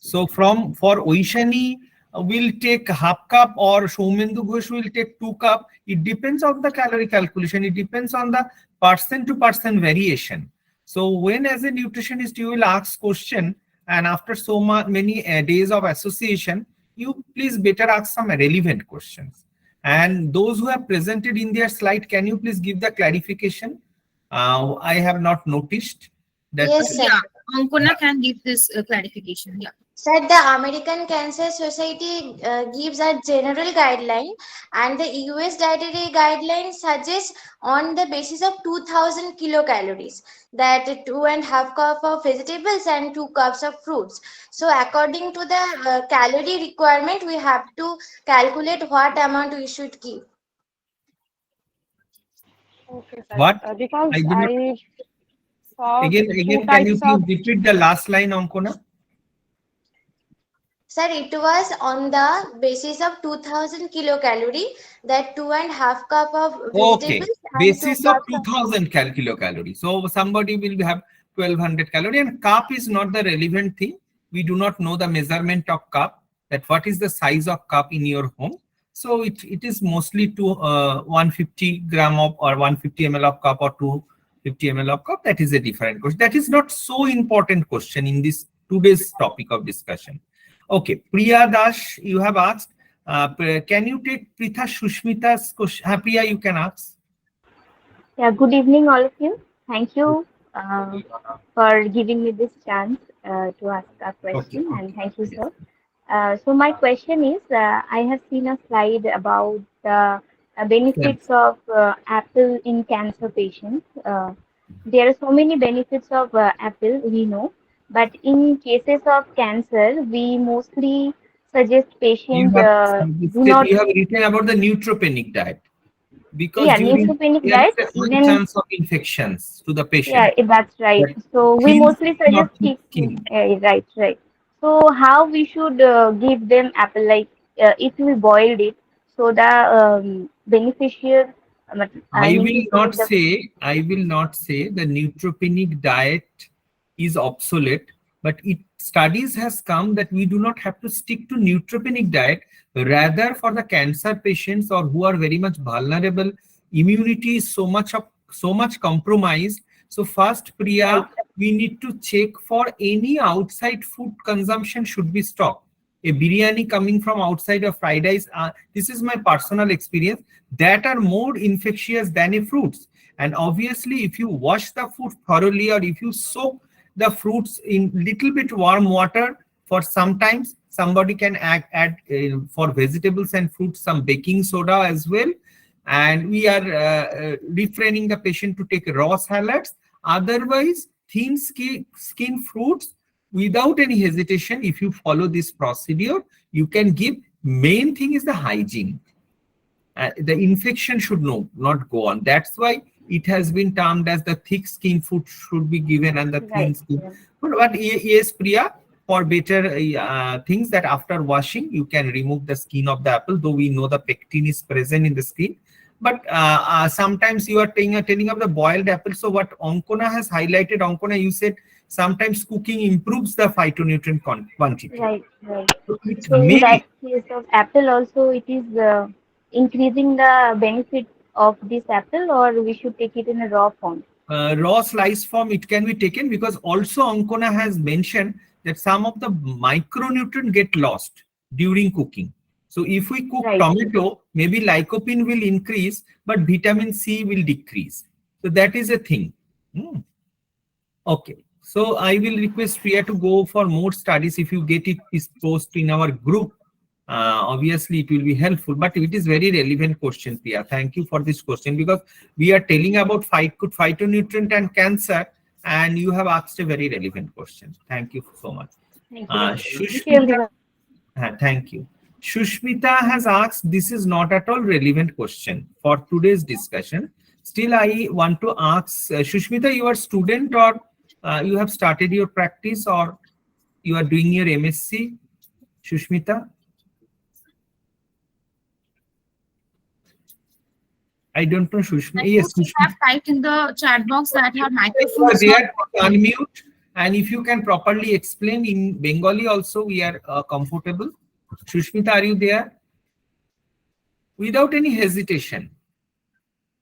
So for Oishani, will take half cup, or Shaumendu Ghosh will take 2 cup. It depends on the calorie calculation. It depends on the person to person variation. So when as a nutritionist you will ask question, and after so many days of association, you please better ask some relevant questions. And those who have presented in their slide, can you please give the clarification? I have not noticed that. Yes, sir. Yeah, Ankona can give this clarification. Yeah. Sir, the American Cancer Society gives a general guideline, and the US dietary guideline suggests on the basis of 2000 kilocalories that 2.5 cup of vegetables and 2 cups of fruits. So according to the calorie requirement, we have to calculate what amount we should give. Okay, sir. What? Because I did not- I saw Again, two can you types of. please repeat the last line, Ankona? Sir, it was on the basis of 2000 kilocalorie, that 2.5 cup of Okay, vegetables and 2 basis of cups of 2000 kilocalories. So somebody will have 1200 calorie, and cup is not the relevant thing. We do not know the measurement of cup, that what is the size of cup in your home. So it is mostly to 150 gram of, or 150 ml of cup, or 250 ml of cup. That is a different question. That is not so important question in this today's topic of discussion. Okay, Priya Dash, you have asked. Can you take Pritha Shushmita's question? Priya, you can ask. Yeah, good evening, all of you. Thank you for giving me this chance to ask a question, Okay. and thank you, sir. So my question is, I have seen a slide about the benefits of apple in cancer patients. There are so many benefits of apple, we know, but in cases of cancer, we mostly suggest You patients have do not. you have written about the neutropenic diet, because Yeah, during neutropenic there diet, is a high even. chance of infections to the Yeah, patient. that's right. That So we kills mostly not suggest keep. skin. Right, right. So how we should give them apple, like if we boiled it, so the beneficial. I I mean to will say not the. say, the neutropenic diet is obsolete, but studies has come that we do not have to stick to neutropenic diet. Rather, for the cancer patients, or who are very much vulnerable, immunity is so much compromised. So first, Priya, Right. we need to check for any outside food consumption should be stopped. A biryani coming from outside, of fried rice, this is my personal experience, that are more infectious than a fruits. And obviously, if you wash the food thoroughly, or if you soak the fruits in little bit warm water for sometimes, somebody can add for vegetables and fruits some baking soda as well. and we are refraining the patient to take raw salads. Otherwise, thin skin fruits, without any hesitation, if you follow this procedure, you can give. Main thing is the hygiene. The infection should not go on. That's why it has been termed as the thick skin food should be given and the thin Right. skin. Yeah. But yes, Priya, for better things that after washing, you can remove the skin of the apple, though we know the pectin is present in the skin. But sometimes you are telling of the boiled apple. So what Ankona has highlighted, Ankona, you said sometimes cooking improves the phytonutrient quantity. Right. Right. So it So in may, that case of apple also, it is increasing the benefit of this apple, or we should take it in a raw form. raw slice form, it can be taken, because also Ankona has mentioned that some of the micronutrient get lost during cooking. So if we cook Right. tomato, maybe lycopene will increase, but vitamin C will decrease. So that is a thing. Hmm. Okay. So I will request Priya to go for more studies. If you get it is post in our group, obviously it will be helpful. But it is very relevant question, Priya. Thank you for this question, because we are telling about phytonutrient and cancer, and you have asked a very relevant question. Thank you so much. Thank you. Thank you, Shushmita, everyone. thank you. Shushmita has asked, this is not at all relevant question for today's discussion. Still, I want to ask, Shushmita, you are student, or you have started your practice, or you are doing your MSc? Shushmita? I don't know, Shushmita. I Yes, think you Shushmita. have typed in the chat box that her You microphone are is not there, unmute. And if you can properly explain in Bengali also, we are comfortable. Shushmita, are you there? Without any hesitation, you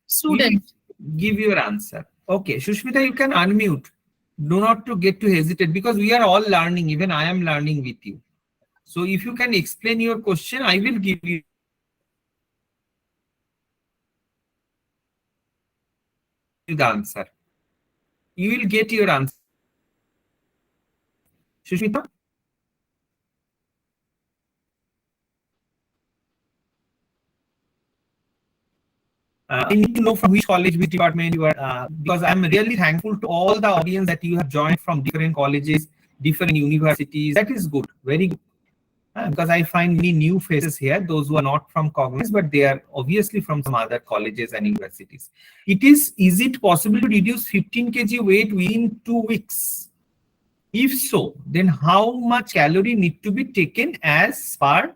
student. give your answer. Okay, Shushmita, you can unmute. Do not to get to hesitate, because we are all learning. Even I am learning with you. So if you can explain your question, I will give you the answer. You will get your answer. Shushmita? I need to know from which college, which department you are, because I'm really thankful to all the audience that you have joined from different colleges, different universities. That is good, very good. Because I find many new faces here, those who are not from Cognize, but they are obviously from some other colleges and universities. Is it possible to reduce 15 kg weight within 2 weeks? If so, then how much calorie need to be taken as per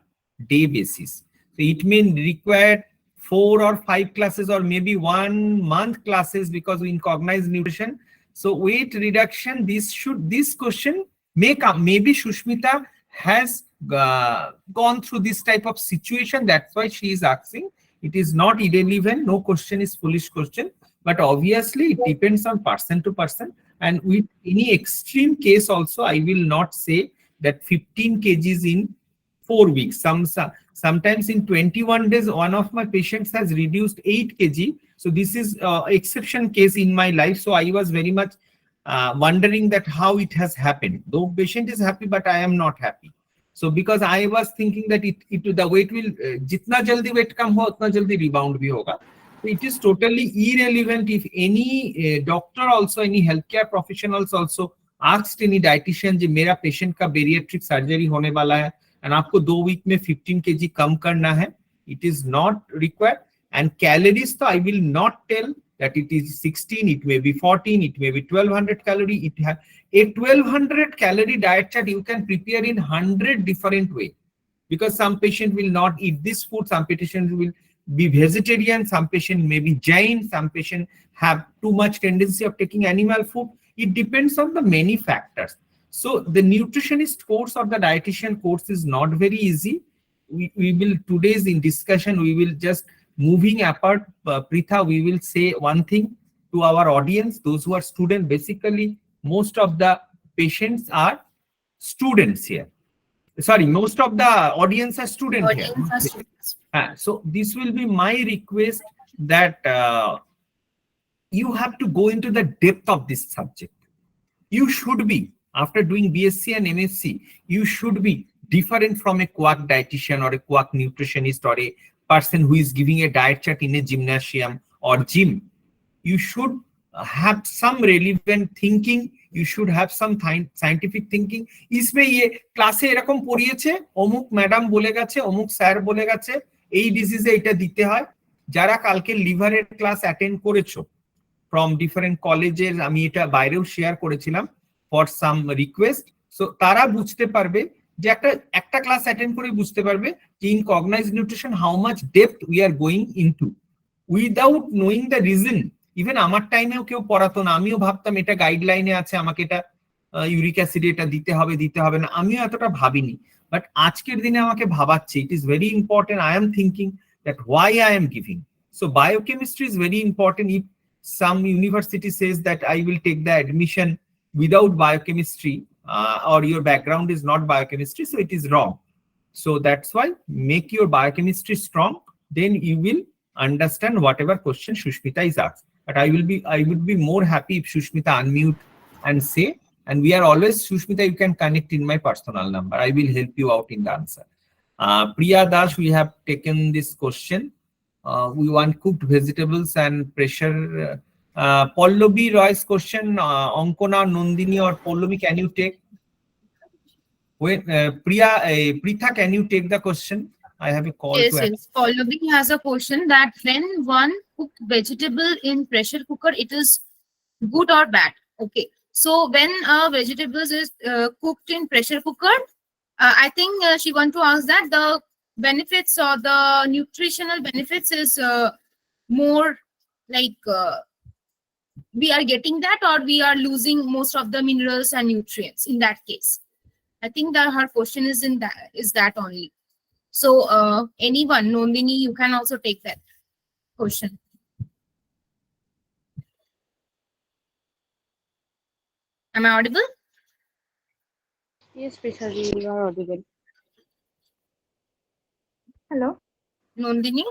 day basis? So it may require 4 or 5 classes, or maybe 1 month classes, because in Cognize Nutrition. So weight reduction, this question may come. Maybe Shushmita has gone through this type of situation. That's why she is asking. It is not irrelevant. No question is foolish question. But obviously it depends on person to person. And with any extreme case also, I will not say that 15 kgs in 4 weeks. Sometimes in 21 days, one of my patients has reduced 8 kg. So this is exception case in my life. So I was very much wondering that how it has happened. Though patient is happy, but I am not happy. So because I was thinking that the weight will jitna jaldi weight kam ho, utna jaldi rebound bhi hoga. So it is totally irrelevant if any doctor also, any healthcare professionals also asked any dietitian कि मेरा patient का bariatric surgery होने वाला है and आपको 2 week में 15 kg कम करना है. It is not required. And calories, so I will not tell that it is 16, it may be 14, it may be 1200 calorie. It has a 1200 calorie diet chart you can prepare in 100 different ways, because some patient will not eat this food, some patient will be vegetarian, some patient may be Jain, some patient have too much tendency of taking animal food. It depends on the many factors. So the nutritionist course or the dietitian course is not very easy. We will, today's in discussion, we will just moving apart, Pritha, we will say one thing to our audience, those who are students. Basically, most of the patients are students here. Sorry, most of the audience are students here. Audience are students. So this will be my request, that you have to go into the depth of this subject. You should be, after doing BSc and MSc, you should be different from a quack dietitian or a quack nutritionist or a person who is giving a diet chart in a gymnasium or gym. You should have some relevant thinking. You should have some scientific thinking. इसमें ये ক্লাসে এরকম পড়িয়েছে, অমুক madam বলে গেছে, অমুক sir বলে গেছে, এই ডিজিজে এটা দিতে হয়। যারা কালকে লিভারের ক্লাস অ্যাটেন্ড করেছো ফ্রম ডিফারেন্ট কলেজের, আমি এটা বাইরেও শেয়ার করেছিলাম ফর সাম রিকোয়েস্ট, সো তারা বুঝতে পারবে যে একটা ক্লাস অ্যাটেন্ড করে বুঝতে পারবে যে in cognize nutrition how much depth we are going into without knowing the reason. Even আমার টাইমেও কেউ পড়াতো না, আমিও ভাবতাম এটা গাইডলাইনে আছে, আমাকে এটা ইউরিক অ্যাসিড এটা দিতে হবে না, আমিও এতটা ভাবিনি। বাট আজকের দিনে আমাকে ভাবাচ্ছে, it is very important. I am thinking that why I am giving. So biochemistry is very important. If some university says that I will take the admission without biochemistry or your background is not biochemistry, so it is wrong. So that's why make your biochemistry strong, then you will understand whatever question Shushmita is asked. But I would be more happy if Shushmita unmute and say, and we are always, Shushmita, you can connect in my personal number. I will help you out in the answer. Priya Dash, we have taken this question. We want cooked vegetables and pressure. Pallavi Roy's question, Ankona, Nandini or Pallavi, can you take? Wait, Pritha, can you take the question? I have a call Yes, to yes. Pallavi has a question that when one cook vegetable in pressure cooker, it is good or bad? Okay. So when vegetables is cooked in pressure cooker, I think she want to ask that the benefits or the nutritional benefits is more like we are getting that, or we are losing most of the minerals and nutrients in that case. I think that her question is that only. So anyone, Nandini, you can also take that question. Am I audible? Yes, Prashadi, you are audible. Hello. Nandini,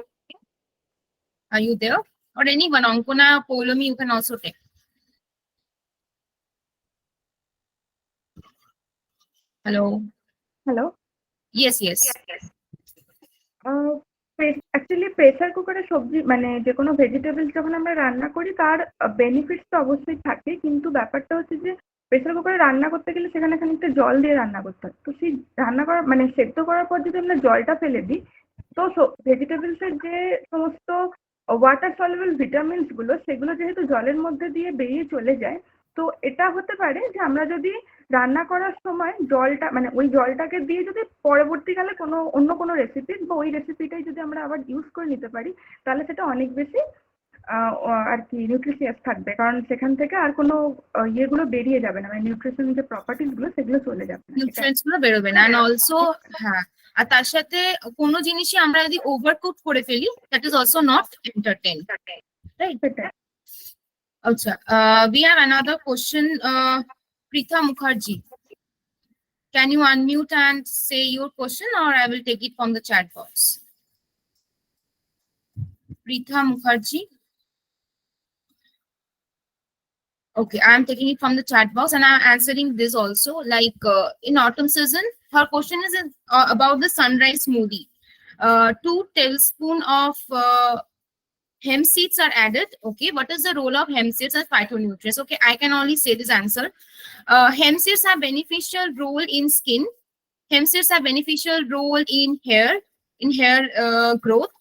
are you there? Or anyone, Ankona, Pallavi, you can also take. Hello. Hello. Yes, yes. Actually pressure কুকারে সবজি মানে যে কোনো vegetables যখন আমরা রান্না করি তার বেনিফিটস তো অবশ্যই থাকে, কিন্তু ব্যাপারটা হচ্ছে যে প্রেসার কুকারে রান্না করতে গেলে সেখানে খানিকটা জল দিয়ে রান্না করতে হয়। তো সেই রান্না করা মানে সেদ্ধ করার পর যদি আমরা জলটা ফেলে দিই, তো ভেজিটেবলসের যে সমস্ত ওয়াটার সলিউবল ভিটামিনস গুলো সেগুলো যেহেতু জলের মধ্যে দিয়ে বেরিয়ে চলে যায়, তো এটা হতে পারে যে আমরা যদি রান্না করার সময় জলটা মানে ওই জলটাকে দিয়ে যদি পরবর্তীকালে অন্য কোনো রেসিপি বা ওই রেসিপিটাই যদি আমরা আবার ইউজ করে নিতে পারি, তাহলে সেটা অনেক বেশি আর কি নিউট্রিশিয়াস থাকবে, কারণ সেখান থেকে আর কোনো ইয়েগুলো বেরিয়ে যাবে না, মানে নিউট্রিশন যে প্রপার্টিস গুলো সেগুলো চলে যাবে না, নিউট্রিয়েন্টস গুলো বেরোবে না। এন্ড অলসো হ্যাঁ, আর তার সাথে কোনো জিনিসই আমরা যদি ওভারকুক করে ফেলি, that is also not entertain, right? আচ্ছা, we have another question. Pritha Mukherjee, can you unmute and say your question, or I will take it from the chat box? Pritha Mukherjee. Okay, I am taking it from the chat box and I am answering this also. Like in autumn season, her question is about the sunrise smoothie. 2 tablespoons of hemp seeds are added. Okay, what is the role of hemp seeds as phytonutrients? Okay, I can only say this answer. Hemp seeds have beneficial role in skin. Hemp seeds have beneficial role in hair growth.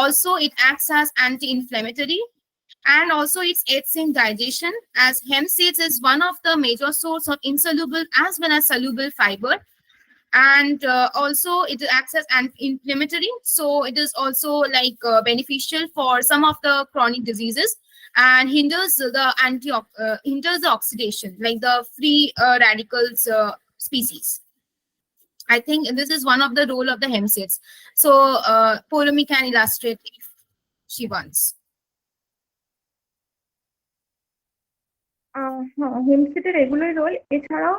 Also, it acts as anti-inflammatory, and also it aids in digestion, as hemp seeds is one of the major source of insoluble as well as soluble fiber. And also it acts as anti-inflammatory, so it is also like beneficial for some of the chronic diseases, and hinders the oxidation, like the free radicals species. I think this is one of the role of the hemp seeds. So Pallavi can illustrate if she wants. hemp seed এগুলোই role. এছাড়াও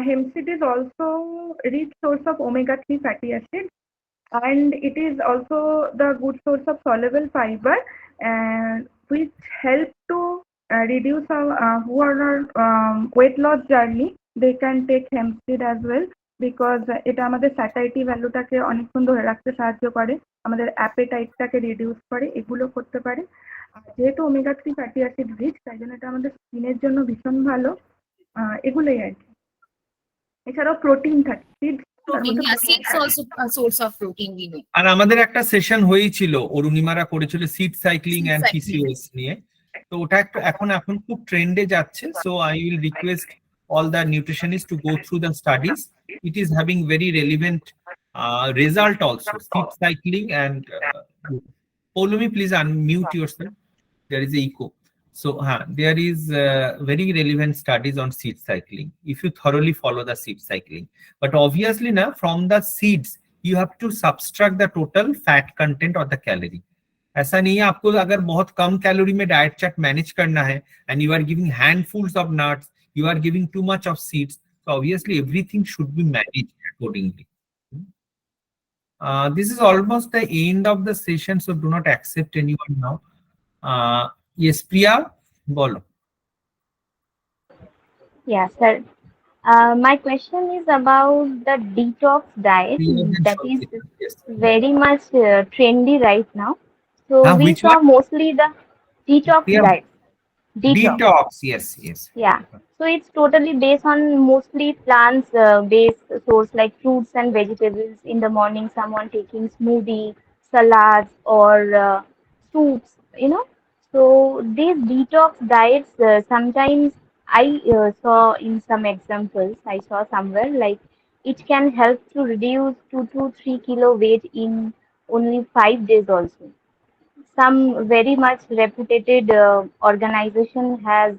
hemp seed is also rich source of omega-3 fatty acids, and it is also the good source of soluble fiber, which help to reduce who are weight loss journey. They can take hemp seed as well, because এটা আমাদের satiety ভ্যালুটাকে অনেকক্ষণ ধরে রাখতে সাহায্য করে। আমাদের অ্যাপেটাইটটাকে reduce করে, এগুলো করতে পারে। আর যেহেতু ওমেগা 3 ফ্যাটি অ্যাসিড রিচ, তাই জন্য এটা আমাদের স্কিনের জন্য ভীষণ ভালো। এগুলোই আর কি। এছাড়াও প্রোটিন থাকে, সিডস তার Protein, মধ্যে yeah, প্রোটিন seeds থাকে। also a source of protein, we know. আর আমাদের একটা সেশন হয়েছিল, অরুণিমারা করেছিল seed cycling Seed and cycling. PCOS নিয়ে। তো ওটা একটু এখন খুব ট্রেন্ডে যাচ্ছে। So I will request all the nutritionists to go through the studies. It is having very relevant result also. Seed cycling and Polumi, please unmute yourself. There is a echo. So there is very relevant studies on seed cycling if you thoroughly follow the seed cycling. But obviously now from the seeds you have to subtract the total fat content or the calorie. ऐसा नहीं है आपको अगर बहुत कम calorie में diet chart manage करना है and you are giving handfuls of nuts, you are giving too much of seeds, so obviously everything should be managed accordingly. This is almost the end of the session, so do not accept anyone now. Yes, Priya, bolo. Yeah, sir. My question is about the detox diet that is Yes. very much trendy right now. So we Which saw one? mostly the detox Yeah. diet. Detox, yes. Yeah. So it's totally based on mostly plants based source like fruits and vegetables. In the morning, someone taking smoothie, salads, or soups, you know. So these detox diets, sometimes I saw in some examples, I saw somewhere like it can help to reduce 2 to 3 kilo weight in only 5 days also. Some very much reputed organization has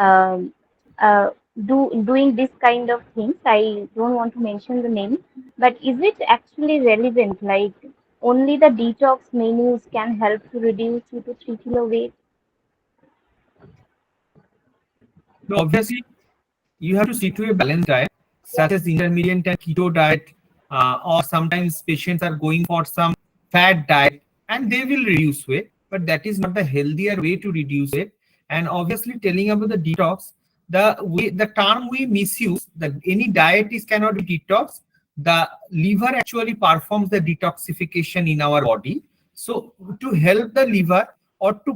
um doing this kind of things. I don't want to mention the name, but is it actually relevant? Like only the detox menus can help to reduce 2 to 3 kilo weight? No, obviously, you have to stick to a balanced diet, such as intermittent and keto diet, or sometimes patients are going for some fat diet and they will reduce weight, but that is not the healthier way to reduce weight. And obviously, telling about the detox, the term we misuse, that any diet is cannot be detox. The liver actually performs the detoxification in our body. So to help the liver or to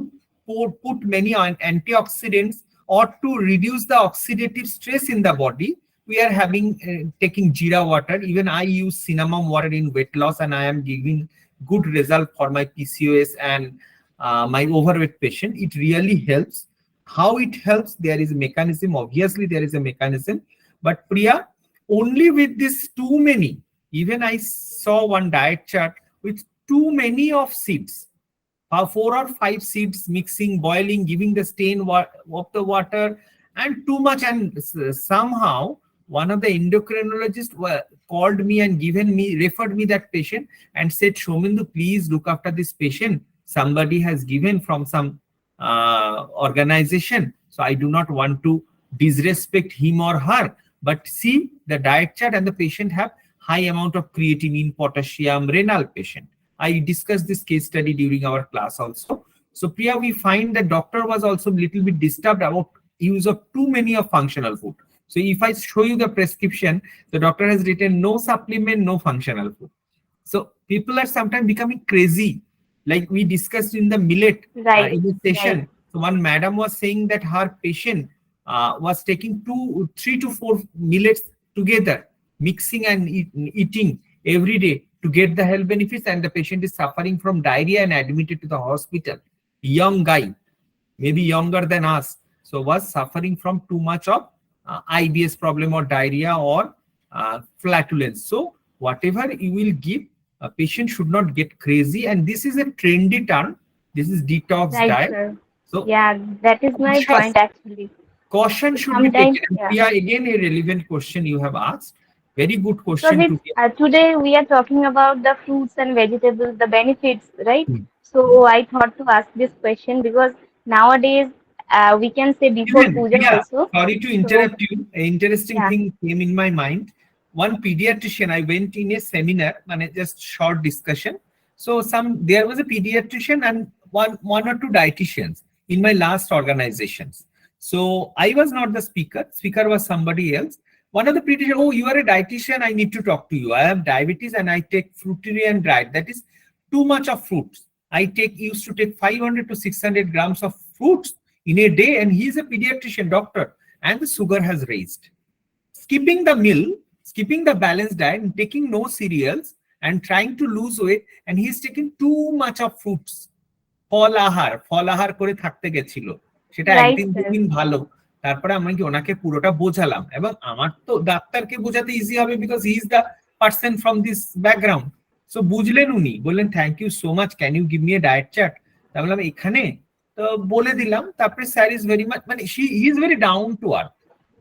put many antioxidants or to reduce the oxidative stress in the body, we are having taking jeera water. Even I use cinnamon water in weight loss, and I am giving good result for my PCOS and my overweight patient. It really helps. How it helps? There is a mechanism. Obviously, there is a mechanism. But Priya, only with this too many. Even I saw one diet chart with too many of seeds. 4 or 5 seeds mixing, boiling, giving the stain of the water, and too much. And somehow one of the endocrinologists called me and referred me that patient and said, Shomindu, please look after this patient. Somebody has given from some organization. So I do not want to disrespect him or her. But see the diet chart and the patient have high amount of creatinine, potassium, renal patient. I discussed this case study during our class also. So Priya, we find the doctor was also a little bit disturbed about use of too many of functional food. So if I show you the prescription, the doctor has written no supplement, no functional food. So people are sometimes becoming crazy. Like we discussed in the millet Right. in the session. Right. So one madam was saying that her patient was taking 3 to 4 millets together, mixing and eating every day to get the health benefits, and the patient is suffering from diarrhea and admitted to the hospital. Young guy, maybe younger than us, so was suffering from too much of IBS problem or diarrhea or flatulence. So whatever you will give, a patient should not get crazy. And this is a trendy term. This is detox Right, diet. sir. So Yeah, that is my cautious. point actually. Caution should be Sometimes, taken. yeah. Priya, again a relevant question you have asked. Very good Because question it's, to today we are talking about the fruits and vegetables, the benefits, right? Hmm. So I thought to ask this question because nowadays we can say before Even, puja yeah, also. sorry to So interrupt you. An interesting yeah, thing came in my mind. One pediatrician, I went in a seminar, and just short discussion. So there was a pediatrician and one or two dietitians in my last organizations. So I was not the speaker. Speaker was somebody else. One of the pediatrician, oh, you are a dietitian. I need to talk to you. I have diabetes and I take fruitarian diet. That is too much of fruits. I used to take 500 to 600 grams of fruits in a day, and he is a pediatrician doctor, and the sugar has raised. Skipping the meal, skipping the balanced diet, and taking no cereals, and trying to lose weight, and he's taking too much of fruits. ফল আহার করে থাকতে গেছিল, সেটা একদিন দুদিন ভালো, তারপরে আমরা কি ওনাকে পুরোটা বোঝালাম, এবং আমার তো ডাক্তারকে বোঝাতে ইজি হবে because he is the person from this background. So বুঝলেন উনি, বললেন thank you so much, can you give me a diet chart. তা বললাম এখানে তো বলে দিলাম। তারপরে স্যার ইজ ভেরি মাচ, মানে he is very down to earth.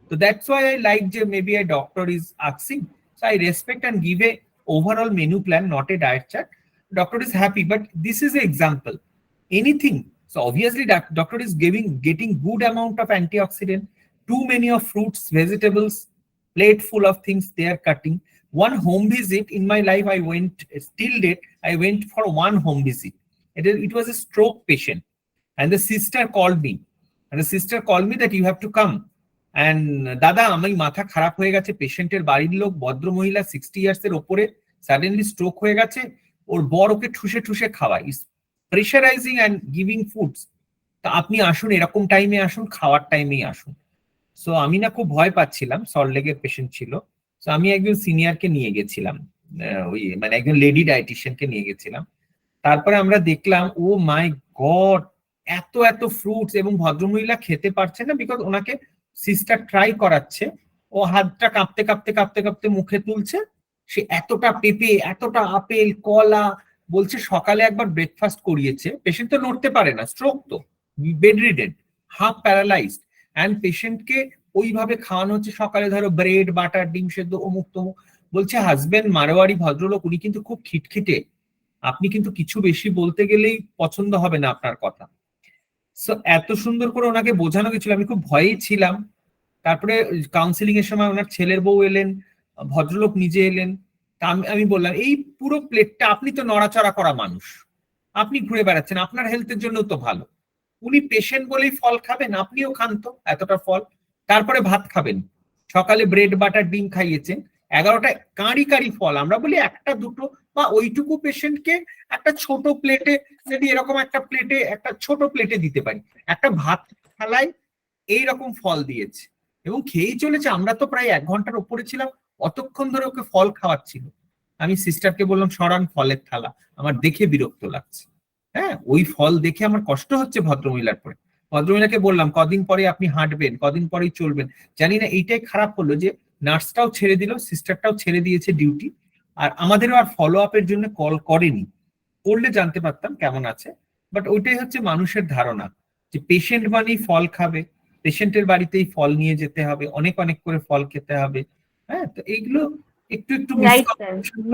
So that's why I like maybe a doctor is asking. So I respect and give a overall menu plan, not a diet chart. Doctor is happy, but this is an example. Anything. So obviously doctor is getting good amount of antioxidant, too many of fruits, vegetables, plate full of things they are cutting. One home visit in my life, I went, still date, I went for one home visit. It was a stroke patient, and the sister called me. And the sister called me that you have to come. And দাদা আমি মাথা খারাপ হয়ে গেছে, পেশেন্টের বাড়ির লোক ভদ্র মহিলা 60 ইয়ার্স এর উপরে, সাডেনলি স্ট্রোক হয়ে গেছে, ওর বর ওকে ঠুসে ঠুসে খাওয়ায়, ইজ প্রেশারাইজিং অ্যান্ড গিভিং ফুডস। তা আপনি আসুন, এরকম টাইমে আসুন, খাওয়ার টাইমেই আসুন। সো আমি না খুব ভয় পাচ্ছিলাম, সল্টলেকের পেশেন্ট ছিল। সো আমি একজন সিনিয়রকে নিয়ে গেছিলাম, ওই মানে একজন লেডি ডায়েটিশিয়ানকে নিয়ে গেছিলাম। তারপরে আমরা দেখলাম ও মাই গড, এত এত ফ্রুটস, এবং ভদ্রমহিলা খেতে পারছে না বিকজ ওনাকে সিস্টার ট্রাই করাচ্ছে, ও হাতটা কাঁপতে কাঁপতে কাঁপতে কাঁপতে মুখে তুলছে, সে এতটা পেঁপে, এতটা আপেল, কলা, বলছে সকালে একবার ব্রেকফাস্ট করিয়েছে, পেশেন্ট তো নড়তে পারে না, স্ট্রোক তো, bed ridden, half paralysed, and পেশেন্টকে ওইভাবে খাওয়ানো হচ্ছে, সকালে ধরো ব্রেড, বাটার, ডিম সেদ্ধ, অমুক তমুক। বলছে হাজবেন্ড মারোয়ারি ভদ্রলোক, উনি কিন্তু খুব খিটখিটে, আপনি কিন্তু কিছু বেশি বলতে গেলেই পছন্দ হবে না আপনার কথা। সো এত সুন্দর করে ওনাকে বোঝানো গেছিল, আমি খুব ভয়েই ছিলাম। তারপরে কাউন্সিলিং এর সময় ওনার ছেলের বউ এলেন, ভদ্রলোক নিজে এলেন। আমি বললাম এই পুরো প্লেটটা, আপনি তো নড়াচড়া করা মানুষ, আপনি ঘুরে বেড়াচ্ছেন, আপনার হেলথের জন্য তো ভালো, উনি পেশেন্ট বলেই ফল খাবেন, আপনিও খান তো এতটা ফল, তারপরে ভাত খাবেন। সকালে ব্রেড, বাটার, ডিম খাইয়েছেন, 11টা কাঁড়ি কাঁড়ি ফল, আমরা বলি একটা দুটো বা ওইটুকু পেশেন্টকে একটা ছোট প্লেটে, যদি এরকম একটা প্লেটে, একটা ছোট প্লেটে দিতে পারি, একটা ভাত থালায় এইরকম ফল দিয়েছে এবং খেয়েই চলেছে। আমরা তো প্রায় 1 ঘন্টার উপরে ছিলাম, অতক্ষণ ধরে ওকে ফল খাওয়াচ্ছিল। আমি সিস্টারকে বললাম সরান ফলের থালা, আমার দেখে বিরক্ত লাগছে। হ্যাঁ, ওই ফল দেখে আমার কষ্ট হচ্ছে ভদ্রমহিলার পরে। ভদ্রমহিলাকে বললাম কদিন পরে আপনি হাঁটবেন, কদিন পরেই চলবেন। জানি না এইটাই খারাপ হলো যে নার্সটাও ছেড়ে দিল, সিস্টারটাও ছেড়ে দিয়েছে ডিউটি, আর আমাদেরও আর ফলো আপের জন্য কল করেনি। করলে জানতে পারতাম কেমন আছে। বাট ওইটাই হচ্ছে মানুষের ধারণা যে পেশেন্ট মানেই ফল খাবে, পেশেন্টের বাড়িতেই ফল নিয়ে যেতে হবে, অনেক অনেক করে ফল খেতে হবে। হ্যাঁ, তো এইগুলো একটু একটু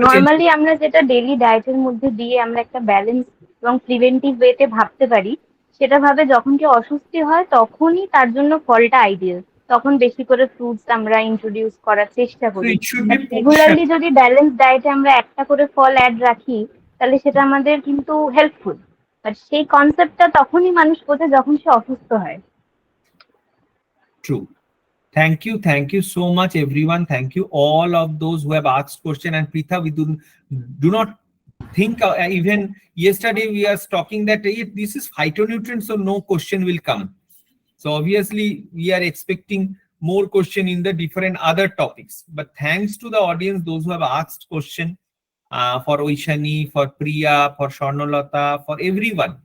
নরমালি আমরা যেটা ডেইলি ডায়েটের মধ্যে দিয়ে আমরা একটা ব্যালেন্স এবং প্রিভেন্টিভ ওয়েতে ভাবতে পারি, সেটা ভাবে যখন কি অসুস্থি হয় তখনই তার জন্য ফলটা আইডিয়াল, তখন বেশি করে ফ্রুটস আমরা ইন্ট্রোডিউস করার চেষ্টা করি। রেগুলারলি যদি ব্যালেন্স ডায়েটে আমরা একটা করে ফল অ্যাড রাখি তাহলে সেটা আমাদের কিন্তু হেল্পফুল, বাট সেই কনসেপ্টটা তখনই মানুষ বোঝে যখন সে অসুস্থ হয়। True. Thank you so much, everyone. Thank you all of those who have asked question. And Pritha, we do not think even yesterday we are talking that this is phytonutrients, so no question will come. So obviously we are expecting more question in the different other topics. But thanks to the audience, those who have asked question, for Oishani, for Priya, for Sharnolata, for everyone,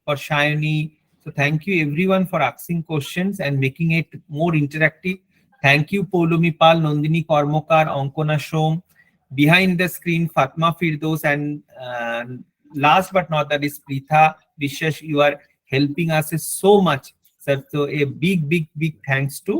for Shayani. So thank you everyone for asking questions and making it more interactive. Thank you Poulomi Pal, Nandini Kormokar, Ankona Shom, behind the screen Fatma Firdos, and last but not that is Pritha Vishesh. You are helping us so much. So a big thanks to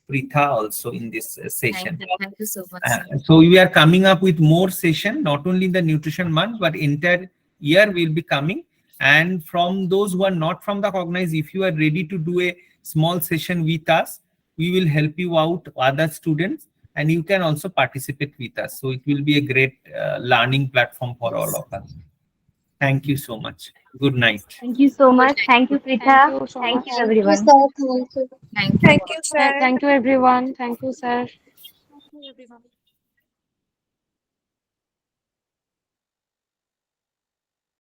Pritha also in this session. Thank you so much. So we are coming up with more session, not only in the nutrition month, but entire year will be coming. And from those who are not from the Cognize, if you are ready to do a small session with us, we will help you out, other students, and you can also participate with us. So it will be a great learning platform for all of us. Thank you so much. Good night. Thank you so much. Thank you, Pritha. Thank you, everyone. Thank you. Thank you, everyone. Thank you, sir. Thank you, everyone.